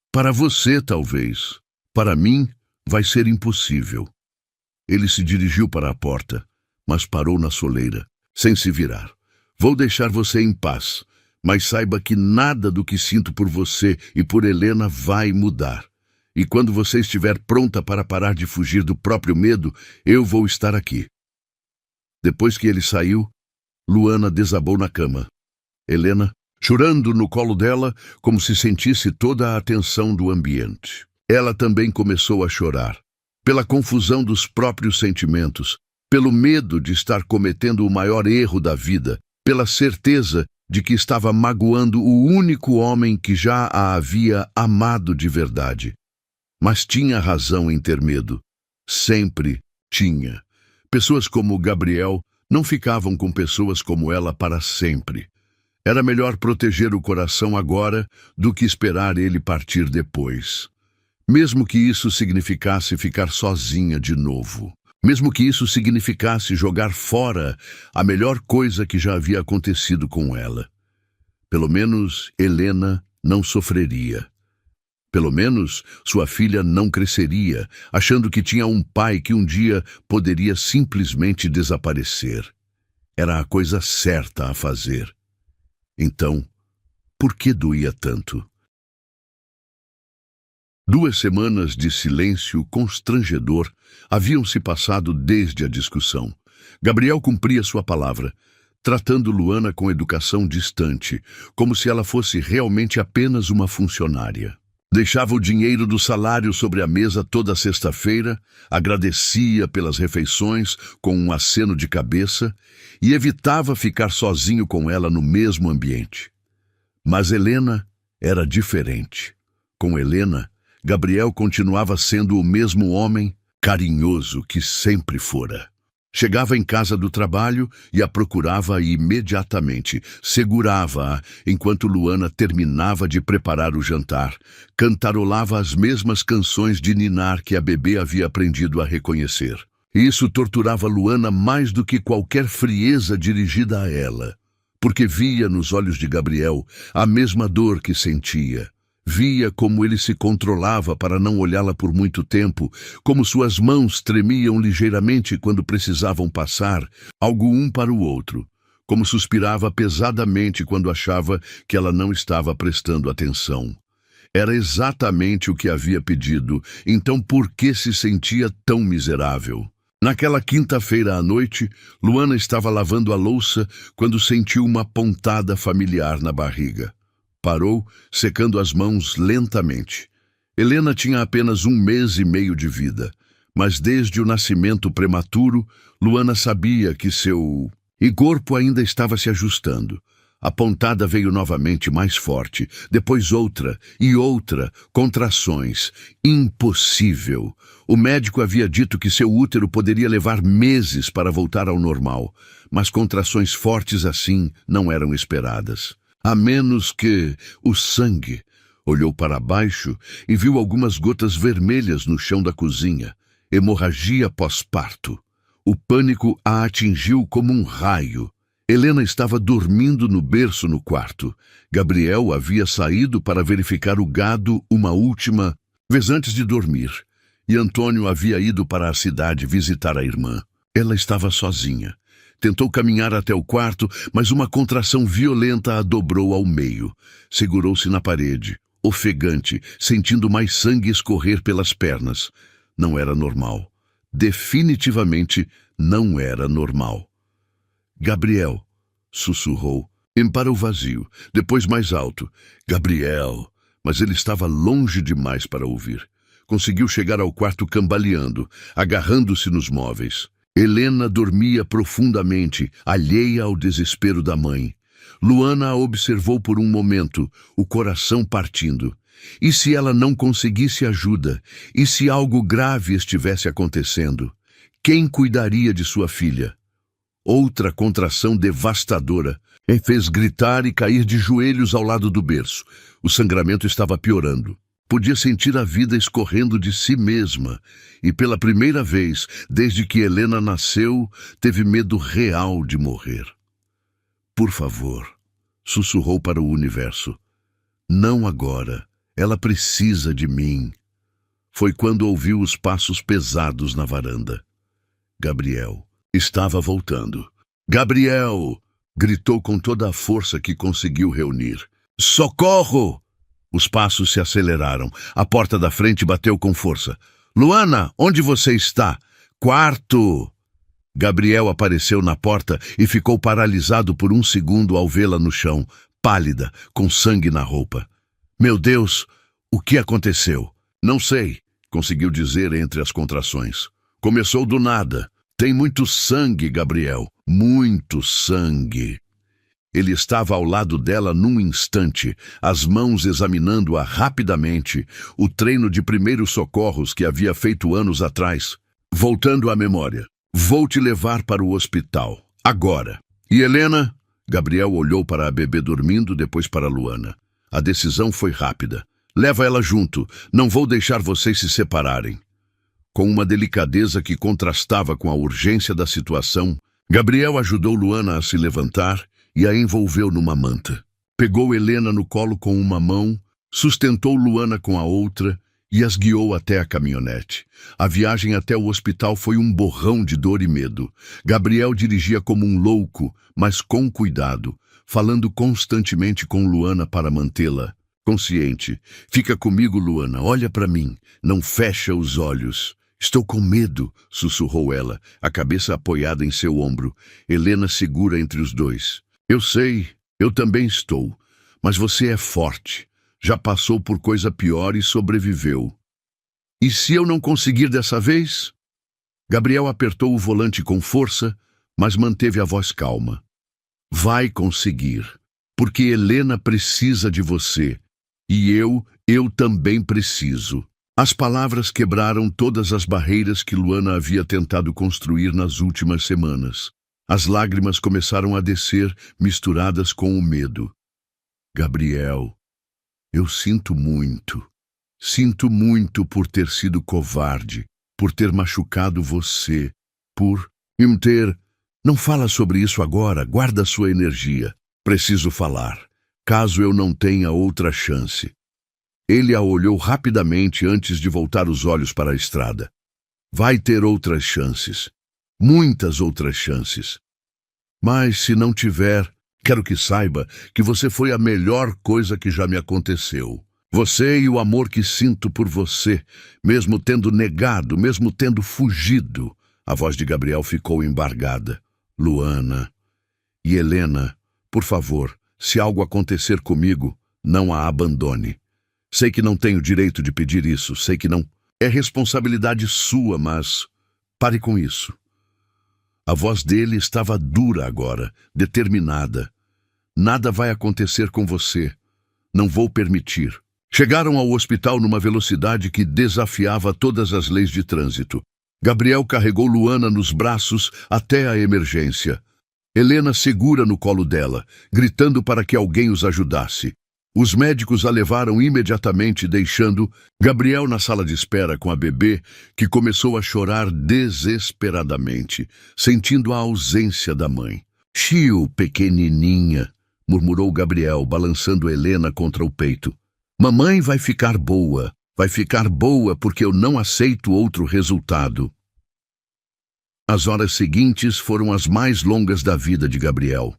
Para você, talvez. Para mim, vai ser impossível. Ele se dirigiu para a porta, mas parou na soleira, sem se virar. Vou deixar você em paz, mas saiba que nada do que sinto por você e por Helena vai mudar. E quando você estiver pronta para parar de fugir do próprio medo, eu vou estar aqui. Depois que ele saiu, Luana desabou na cama. Helena, chorando no colo dela, como se sentisse toda a atenção do ambiente. Ela também começou a chorar, pela confusão dos próprios sentimentos, pelo medo de estar cometendo o maior erro da vida, pela certeza de que estava magoando o único homem que já a havia amado de verdade. Mas tinha razão em ter medo. Sempre tinha. Pessoas como Gabriel não ficavam com pessoas como ela para sempre. Era melhor proteger o coração agora do que esperar ele partir depois. Mesmo que isso significasse ficar sozinha de novo. Mesmo que isso significasse jogar fora a melhor coisa que já havia acontecido com ela. Pelo menos Helena não sofreria. Pelo menos sua filha não cresceria, achando que tinha um pai que um dia poderia simplesmente desaparecer. Era a coisa certa a fazer. Então, por que doía tanto? 2 semanas de silêncio constrangedor haviam se passado desde a discussão. Gabriel cumpria sua palavra, tratando Luana com educação distante, como se ela fosse realmente apenas uma funcionária. Deixava o dinheiro do salário sobre a mesa toda sexta-feira, agradecia pelas refeições com um aceno de cabeça e evitava ficar sozinho com ela no mesmo ambiente. Mas Helena era diferente. Com Helena, Gabriel continuava sendo o mesmo homem carinhoso que sempre fora. Chegava em casa do trabalho e a procurava imediatamente. Segurava-a enquanto Luana terminava de preparar o jantar. Cantarolava as mesmas canções de ninar que a bebê havia aprendido a reconhecer. Isso torturava Luana mais do que qualquer frieza dirigida a ela, porque via nos olhos de Gabriel a mesma dor que sentia. Via como ele se controlava para não olhá-la por muito tempo, como suas mãos tremiam ligeiramente quando precisavam passar algo um para o outro, como suspirava pesadamente quando achava que ela não estava prestando atenção. Era exatamente o que havia pedido, então por que se sentia tão miserável? Naquela quinta-feira à noite, Luana estava lavando a louça quando sentiu uma pontada familiar na barriga. Parou, secando as mãos lentamente. Helena tinha apenas 1 mês e meio de vida, mas desde o nascimento prematuro, Luana sabia que seu corpo ainda estava se ajustando. A pontada veio novamente mais forte, depois outra e outra, contrações. Impossível. O médico havia dito que seu útero poderia levar meses para voltar ao normal, mas contrações fortes assim não eram esperadas. A menos que o sangue. Olhou para baixo e viu algumas gotas vermelhas no chão da cozinha. Hemorragia pós-parto. O pânico a atingiu como um raio. Helena estava dormindo no berço no quarto. Gabriel havia saído para verificar o gado uma última vez antes de dormir. E Antônio havia ido para a cidade visitar a irmã. Ela estava sozinha. Tentou caminhar até o quarto, mas uma contração violenta a dobrou ao meio. Segurou-se na parede, ofegante, sentindo mais sangue escorrer pelas pernas. Não era normal. Definitivamente não era normal. Gabriel, sussurrou, para o vazio, depois mais alto. Gabriel, mas ele estava longe demais para ouvir. Conseguiu chegar ao quarto cambaleando, agarrando-se nos móveis. Helena dormia profundamente, alheia ao desespero da mãe. Luana a observou por um momento, o coração partindo. E se ela não conseguisse ajuda? E se algo grave estivesse acontecendo? Quem cuidaria de sua filha? Outra contração devastadora fez gritar e cair de joelhos ao lado do berço. O sangramento estava piorando. Podia sentir a vida escorrendo de si mesma. E pela primeira vez, desde que Helena nasceu, teve medo real de morrer. Por favor, sussurrou para o universo. Não agora. Ela precisa de mim. Foi quando ouviu os passos pesados na varanda. Gabriel estava voltando. Gabriel! Gritou com toda a força que conseguiu reunir. Socorro! Os passos se aceleraram. A porta da frente bateu com força. Luana, onde você está? Quarto! Gabriel apareceu na porta e ficou paralisado por um segundo ao vê-la no chão, pálida, com sangue na roupa. Meu Deus, o que aconteceu? Não sei, conseguiu dizer entre as contrações. Começou do nada. Tem muito sangue, Gabriel. Muito sangue. Ele estava ao lado dela num instante, as mãos examinando-a rapidamente, o treino de primeiros socorros que havia feito anos atrás. Voltando à memória. Vou te levar para o hospital. Agora. E Helena? Gabriel olhou para a bebê dormindo, depois para Luana. A decisão foi rápida. Leva ela junto. Não vou deixar vocês se separarem. Com uma delicadeza que contrastava com a urgência da situação, Gabriel ajudou Luana a se levantar e a envolveu numa manta. Pegou Helena no colo com uma mão, sustentou Luana com a outra e as guiou até a caminhonete. A viagem até o hospital foi um borrão de dor e medo. Gabriel dirigia como um louco, mas com cuidado, falando constantemente com Luana para mantê-la consciente. Fica comigo, Luana, olha para mim, não fecha os olhos. Estou com medo, sussurrou ela, a cabeça apoiada em seu ombro. Helena segura entre os dois. Eu sei, eu também estou, mas você é forte. Já passou por coisa pior e sobreviveu. E se eu não conseguir dessa vez? Gabriel apertou o volante com força, mas manteve a voz calma. Vai conseguir, porque Helena precisa de você. E eu também preciso. As palavras quebraram todas as barreiras que Luana havia tentado construir nas últimas semanas. As lágrimas começaram a descer, misturadas com o medo. Gabriel, eu sinto muito. Sinto muito por ter sido covarde, por ter machucado você, por ter... Não fala sobre isso agora, guarda sua energia. Preciso falar, caso eu não tenha outra chance. Ele a olhou rapidamente antes de voltar os olhos para a estrada. Vai ter outras chances. Muitas outras chances. Mas se não tiver, quero que saiba que você foi a melhor coisa que já me aconteceu. Você e o amor que sinto por você, mesmo tendo negado, mesmo tendo fugido. A voz de Gabriel ficou embargada. Luana. E Helena, por favor, se algo acontecer comigo, não a abandone. Sei que não tenho direito de pedir isso, sei que não. É responsabilidade sua, mas pare com isso. A voz dele estava dura agora, determinada. Nada vai acontecer com você. Não vou permitir. Chegaram ao hospital numa velocidade que desafiava todas as leis de trânsito. Gabriel carregou Luana nos braços até a emergência. Helena segura no colo dela, gritando para que alguém os ajudasse. Os médicos a levaram imediatamente, deixando Gabriel na sala de espera com a bebê, que começou a chorar desesperadamente, sentindo a ausência da mãe. "Chiu, pequenininha", murmurou Gabriel, balançando Helena contra o peito. "Mamãe vai ficar boa porque eu não aceito outro resultado." As horas seguintes foram as mais longas da vida de Gabriel.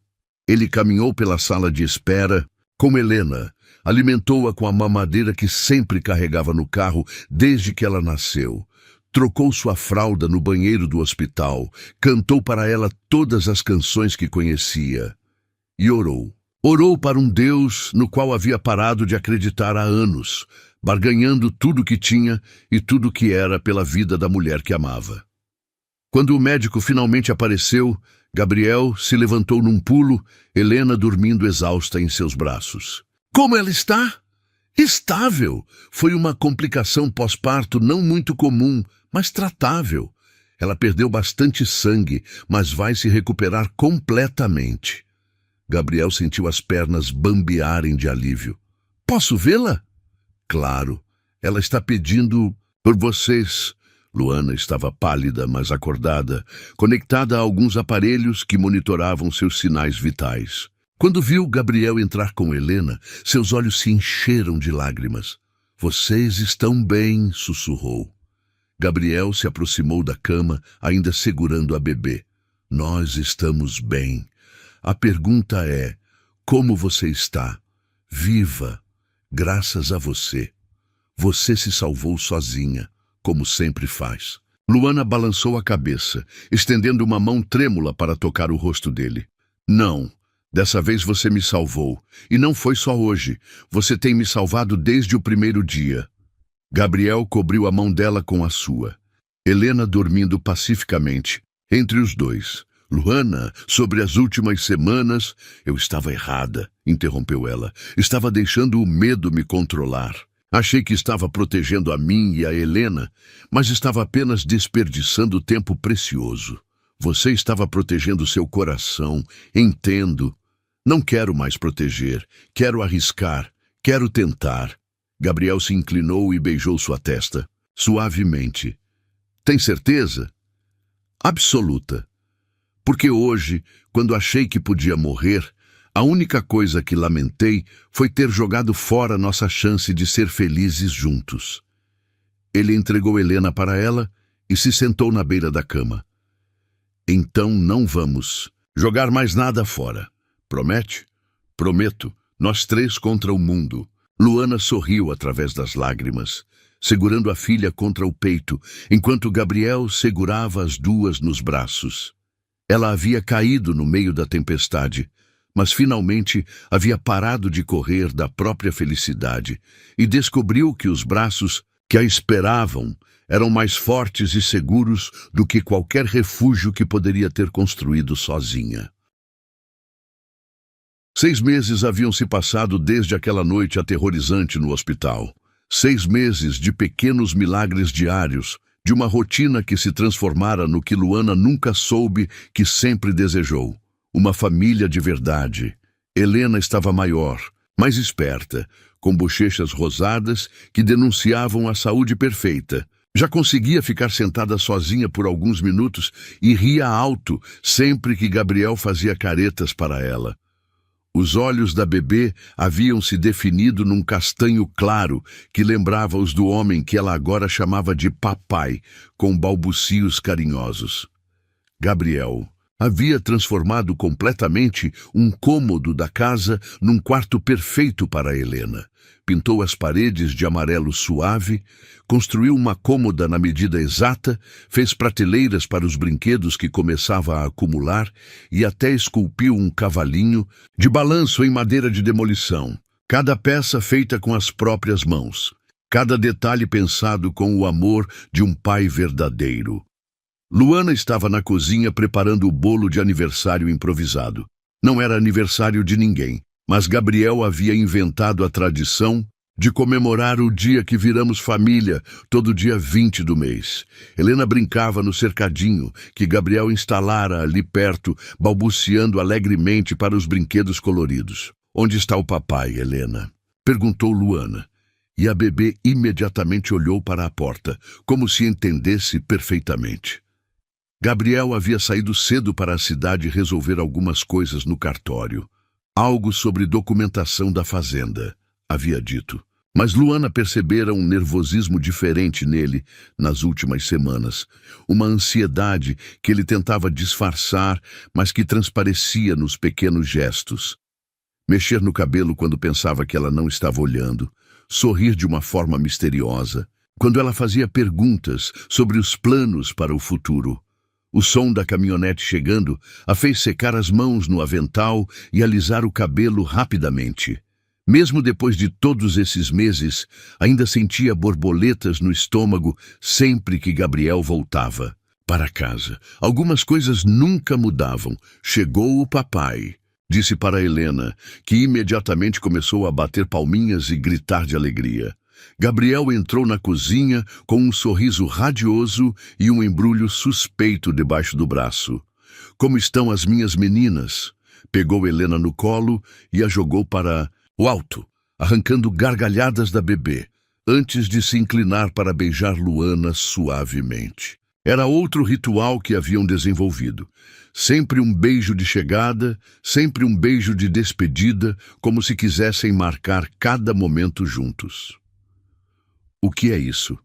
Ele caminhou pela sala de espera com Helena, alimentou-a com a mamadeira que sempre carregava no carro desde que ela nasceu. Trocou sua fralda no banheiro do hospital, cantou para ela todas as canções que conhecia. E orou. Orou para um Deus no qual havia parado de acreditar há anos, barganhando tudo que tinha e tudo que era pela vida da mulher que amava. Quando o médico finalmente apareceu, Gabriel se levantou num pulo, Helena dormindo exausta em seus braços. "Como ela está?" "Estável. Foi uma complicação pós-parto não muito comum, mas tratável. Ela perdeu bastante sangue, mas vai se recuperar completamente." Gabriel sentiu as pernas bambearem de alívio. "Posso vê-la?" "Claro. Ela está pedindo por vocês." Luana estava pálida, mas acordada, conectada a alguns aparelhos que monitoravam seus sinais vitais. Quando viu Gabriel entrar com Helena, seus olhos se encheram de lágrimas. "Vocês estão bem", sussurrou. Gabriel se aproximou da cama, ainda segurando a bebê. "Nós estamos bem. A pergunta é, como você está?" "Viva, graças a você. Você se salvou sozinha, como sempre faz." Luana balançou a cabeça, estendendo uma mão trêmula para tocar o rosto dele. "Não, dessa vez você me salvou. E não foi só hoje. Você tem me salvado desde o primeiro dia." Gabriel cobriu a mão dela com a sua. Helena dormindo pacificamente, entre os dois. "Luana, sobre as últimas semanas..." "Eu estava errada", interrompeu ela. "Estava deixando o medo me controlar. Achei que estava protegendo a mim e a Helena, mas estava apenas desperdiçando tempo precioso. Você estava protegendo seu coração, entendo. Não quero mais proteger, quero arriscar, quero tentar." Gabriel se inclinou e beijou sua testa, suavemente. "Tem certeza?" "Absoluta. Porque hoje, quando achei que podia morrer, a única coisa que lamentei foi ter jogado fora nossa chance de ser felizes juntos." Ele entregou Helena para ela e se sentou na beira da cama. "Então não vamos jogar mais nada fora. Promete?" "Prometo. Nós três contra o mundo." Luana sorriu através das lágrimas, segurando a filha contra o peito, enquanto Gabriel segurava as duas nos braços. Ela havia caído no meio da tempestade, mas finalmente havia parado de correr da própria felicidade e descobriu que os braços que a esperavam eram mais fortes e seguros do que qualquer refúgio que poderia ter construído sozinha. 6 meses haviam se passado desde aquela noite aterrorizante no hospital. 6 meses de pequenos milagres diários, de uma rotina que se transformara no que Luana nunca soube que sempre desejou. Uma família de verdade. Helena estava maior, mais esperta, com bochechas rosadas que denunciavam a saúde perfeita. Já conseguia ficar sentada sozinha por alguns minutos e ria alto sempre que Gabriel fazia caretas para ela. Os olhos da bebê haviam se definido num castanho claro que lembrava os do homem que ela agora chamava de papai, com balbucios carinhosos. Gabriel, Havia transformado completamente um cômodo da casa num quarto perfeito para Helena. Pintou as paredes de amarelo suave, construiu uma cômoda na medida exata, fez prateleiras para os brinquedos que começava a acumular e até esculpiu um cavalinho de balanço em madeira de demolição. Cada peça feita com as próprias mãos. Cada detalhe pensado com o amor de um pai verdadeiro. Luana estava na cozinha preparando o bolo de aniversário improvisado. Não era aniversário de ninguém, mas Gabriel havia inventado a tradição de comemorar o dia que viramos família, todo dia 20 do mês. Helena brincava no cercadinho que Gabriel instalara ali perto, balbuciando alegremente para os brinquedos coloridos. "Onde está o papai, Helena?" perguntou Luana. E a bebê imediatamente olhou para a porta, como se entendesse perfeitamente. Gabriel havia saído cedo para a cidade resolver algumas coisas no cartório. Algo sobre documentação da fazenda, havia dito. Mas Luana percebera um nervosismo diferente nele nas últimas semanas. Uma ansiedade que ele tentava disfarçar, mas que transparecia nos pequenos gestos. Mexer no cabelo quando pensava que ela não estava olhando. Sorrir de uma forma misteriosa. Quando ela fazia perguntas sobre os planos para o futuro. O som da caminhonete chegando a fez secar as mãos no avental e alisar o cabelo rapidamente. Mesmo depois de todos esses meses, ainda sentia borboletas no estômago sempre que Gabriel voltava para casa. Algumas coisas nunca mudavam. Chegou o papai, disse para Helena, que imediatamente começou a bater palminhas e gritar de alegria. Gabriel entrou na cozinha com um sorriso radioso e um embrulho suspeito debaixo do braço. "Como estão as minhas meninas?" Pegou Helena no colo e a jogou para o alto, arrancando gargalhadas da bebê, antes de se inclinar para beijar Luana suavemente. Era outro ritual que haviam desenvolvido. Sempre um beijo de chegada, sempre um beijo de despedida, como se quisessem marcar cada momento juntos. "O que é isso?"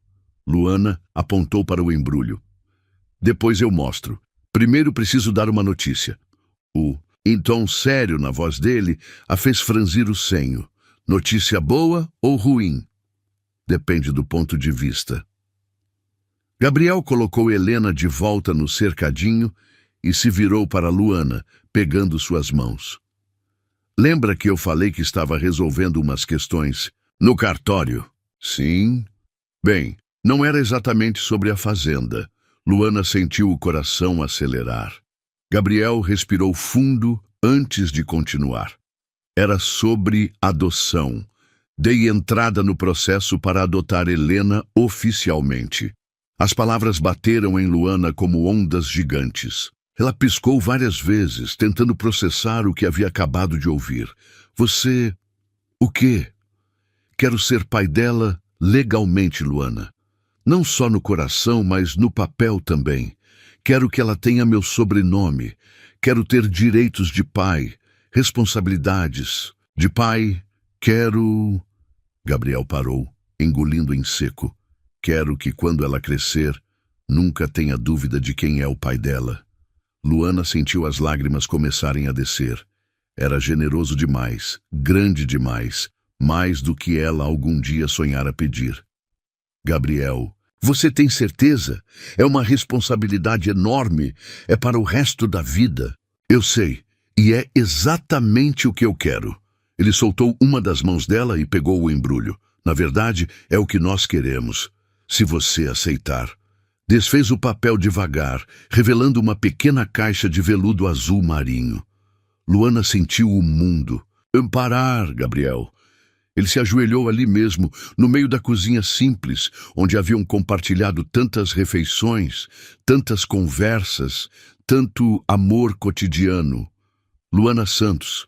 Luana apontou para o embrulho. "Depois eu mostro. Primeiro preciso dar uma notícia." Em tom sério na voz dele, a fez franzir o senho. "Notícia boa ou ruim?" "Depende do ponto de vista." Gabriel colocou Helena de volta no cercadinho e se virou para Luana, pegando suas mãos. "Lembra que eu falei que estava resolvendo umas questões no cartório?" "Sim." "Bem, não era exatamente sobre a fazenda." Luana sentiu o coração acelerar. Gabriel respirou fundo antes de continuar. "Era sobre adoção. Dei entrada no processo para adotar Helena oficialmente." As palavras bateram em Luana como ondas gigantes. Ela piscou várias vezes, tentando processar o que havia acabado de ouvir. "Você... o quê?" "Quero ser pai dela legalmente, Luana. Não só no coração, mas no papel também. Quero que ela tenha meu sobrenome. Quero ter direitos de pai, responsabilidades. De pai, quero..." Gabriel parou, engolindo em seco. "Quero que quando ela crescer, nunca tenha dúvida de quem é o pai dela." Luana sentiu as lágrimas começarem a descer. Era generoso demais, grande demais, mais do que ela algum dia sonhara pedir. "Gabriel, você tem certeza? É uma responsabilidade enorme. É para o resto da vida." "Eu sei, e é exatamente o que eu quero." Ele soltou uma das mãos dela e pegou o embrulho. "Na verdade, é o que nós queremos, se você aceitar." Desfez o papel devagar, revelando uma pequena caixa de veludo azul marinho. Luana sentiu o mundo. "Parar, Gabriel." Ele se ajoelhou ali mesmo, no meio da cozinha simples, onde haviam compartilhado tantas refeições, tantas conversas, tanto amor cotidiano. "Luana Santos,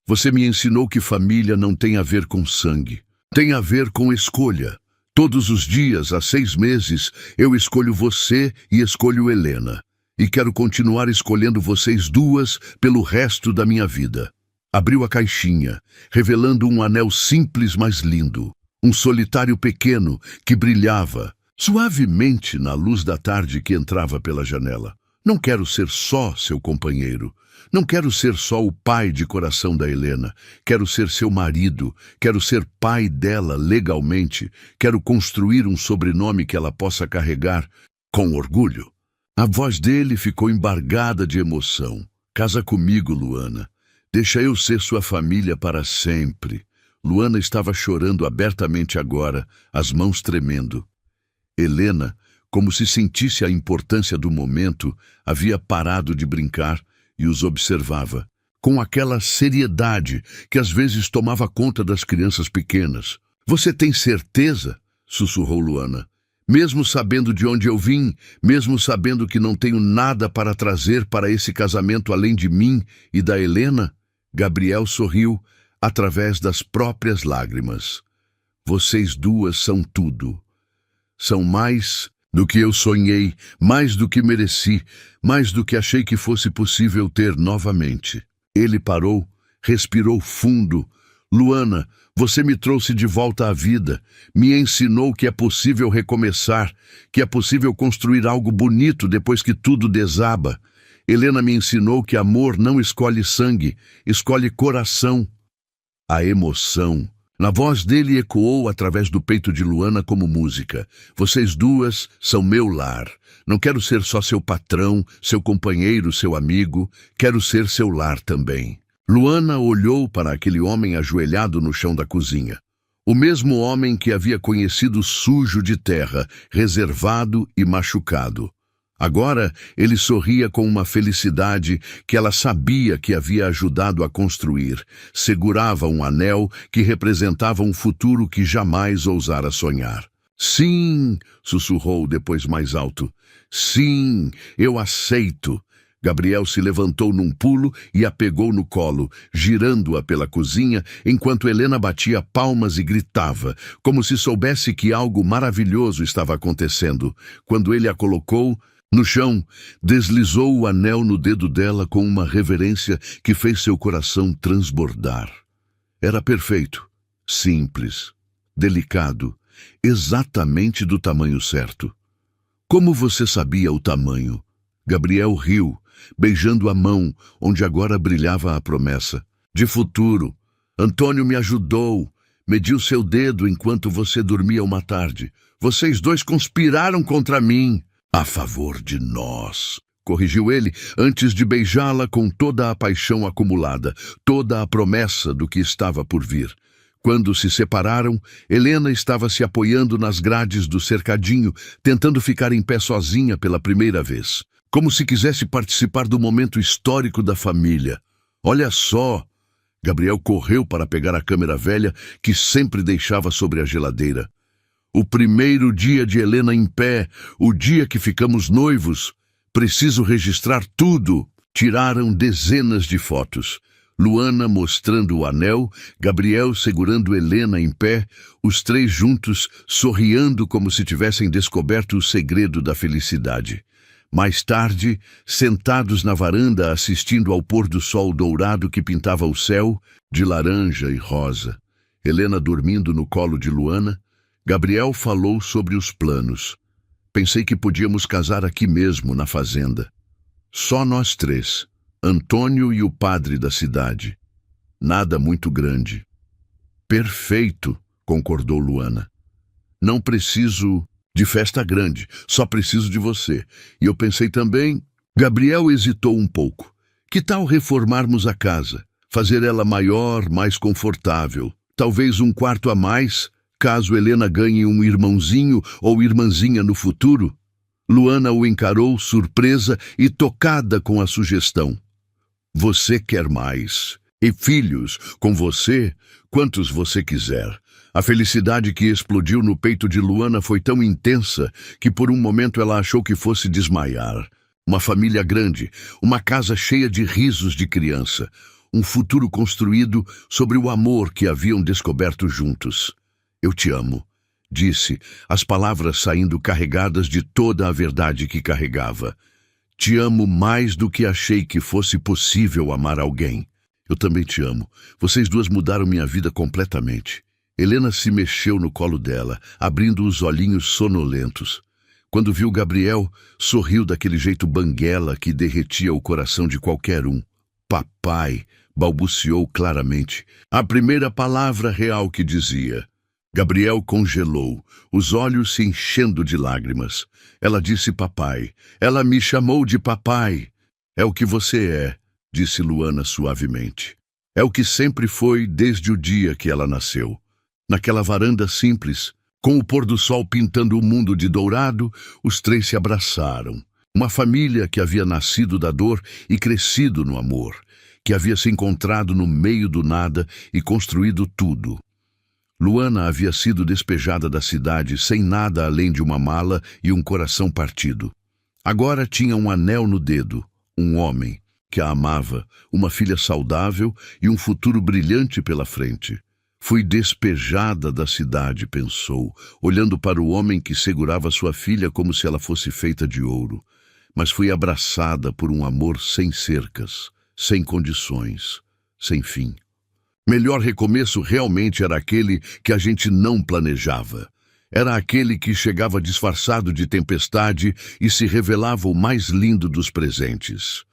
você me ensinou que família não tem a ver com sangue. Tem a ver com escolha. Todos os dias, há 6 meses, eu escolho você e escolho Helena. E quero continuar escolhendo vocês duas pelo resto da minha vida." Abriu a caixinha, revelando um anel simples, mas lindo. Um solitário pequeno que brilhava suavemente na luz da tarde que entrava pela janela. Não quero ser só seu companheiro. Não quero ser só o pai de coração da Helena. Quero ser seu marido. Quero ser pai dela legalmente. Quero construir um sobrenome que ela possa carregar com orgulho. A voz dele ficou embargada de emoção. Casa comigo, Luana. Deixa eu ser sua família para sempre. Luana estava chorando abertamente agora, as mãos tremendo. Helena, como se sentisse a importância do momento, havia parado de brincar e os observava, com aquela seriedade que às vezes tomava conta das crianças pequenas. Você tem certeza? Sussurrou Luana. Mesmo sabendo de onde eu vim, mesmo sabendo que não tenho nada para trazer para esse casamento além de mim e da Helena? Gabriel sorriu através das próprias lágrimas. Vocês duas são tudo. São mais do que eu sonhei, mais do que mereci, mais do que achei que fosse possível ter novamente. Ele parou, respirou fundo. Luana, você me trouxe de volta à vida, me ensinou que é possível recomeçar, que é possível construir algo bonito depois que tudo desaba. Helena me ensinou que amor não escolhe sangue, escolhe coração. A emoção na voz dele ecoou através do peito de Luana como música. Vocês duas são meu lar. Não quero ser só seu patrão, seu companheiro, seu amigo. Quero ser seu lar também. Luana olhou para aquele homem ajoelhado no chão da cozinha. O mesmo homem que havia conhecido sujo de terra, reservado e machucado. Agora ele sorria com uma felicidade que ela sabia que havia ajudado a construir. Segurava um anel que representava um futuro que jamais ousara sonhar. Sim, sussurrou depois mais alto. Sim, eu aceito. Gabriel se levantou num pulo e a pegou no colo, girando-a pela cozinha, enquanto Helena batia palmas e gritava, como se soubesse que algo maravilhoso estava acontecendo. Quando ele a colocou no chão, deslizou o anel no dedo dela com uma reverência que fez seu coração transbordar. Era perfeito, simples, delicado, exatamente do tamanho certo. Como você sabia o tamanho? Gabriel riu, beijando a mão, onde agora brilhava a promessa. De futuro. Antônio me ajudou. Mediu seu dedo enquanto você dormia uma tarde. Vocês dois conspiraram contra mim. A favor de nós, corrigiu ele, antes de beijá-la com toda a paixão acumulada, toda a promessa do que estava por vir. Quando se separaram, Helena estava se apoiando nas grades do cercadinho, tentando ficar em pé sozinha pela primeira vez, como se quisesse participar do momento histórico da família. Olha só! Gabriel correu para pegar a câmera velha que sempre deixava sobre a geladeira. O primeiro dia de Helena em pé, o dia que ficamos noivos. Preciso registrar tudo. Tiraram dezenas de fotos. Luana mostrando o anel, Gabriel segurando Helena em pé, os três juntos, sorriando como se tivessem descoberto o segredo da felicidade. Mais tarde, sentados na varanda assistindo ao pôr do sol dourado que pintava o céu, de laranja e rosa. Helena dormindo no colo de Luana, Gabriel falou sobre os planos. Pensei que podíamos casar aqui mesmo, na fazenda. Só nós três, Antônio e o padre da cidade. Nada muito grande. Perfeito, concordou Luana. Não preciso de festa grande, só preciso de você. E eu pensei também... Gabriel hesitou um pouco. Que tal reformarmos a casa? Fazer ela maior, mais confortável. Talvez um quarto a mais... caso Helena ganhe um irmãozinho ou irmãzinha no futuro. Luana o encarou, surpresa e tocada com a sugestão. Você quer mais. E filhos, com você, quantos você quiser. A felicidade que explodiu no peito de Luana foi tão intensa que por um momento ela achou que fosse desmaiar. Uma família grande, uma casa cheia de risos de criança, um futuro construído sobre o amor que haviam descoberto juntos. Eu te amo, disse, as palavras saindo carregadas de toda a verdade que carregava. Te amo mais do que achei que fosse possível amar alguém. Eu também te amo. Vocês duas mudaram minha vida completamente. Helena se mexeu no colo dela, abrindo os olhinhos sonolentos. Quando viu Gabriel, sorriu daquele jeito banguela que derretia o coração de qualquer um. Papai, balbuciou claramente, a primeira palavra real que dizia. Gabriel congelou, os olhos se enchendo de lágrimas. Ela disse papai. Ela me chamou de papai. É o que você é, disse Luana suavemente. É o que sempre foi desde o dia que ela nasceu. Naquela varanda simples, com o pôr do sol pintando o mundo de dourado, os três se abraçaram. Uma família que havia nascido da dor e crescido no amor, que havia se encontrado no meio do nada e construído tudo. Luana havia sido despejada da cidade sem nada além de uma mala e um coração partido. Agora tinha um anel no dedo, um homem que a amava, uma filha saudável e um futuro brilhante pela frente. Fui despejada da cidade, pensou, olhando para o homem que segurava sua filha como se ela fosse feita de ouro. Mas fui abraçada por um amor sem cercas, sem condições, sem fim. Melhor recomeço realmente era aquele que a gente não planejava. Era aquele que chegava disfarçado de tempestade e se revelava o mais lindo dos presentes.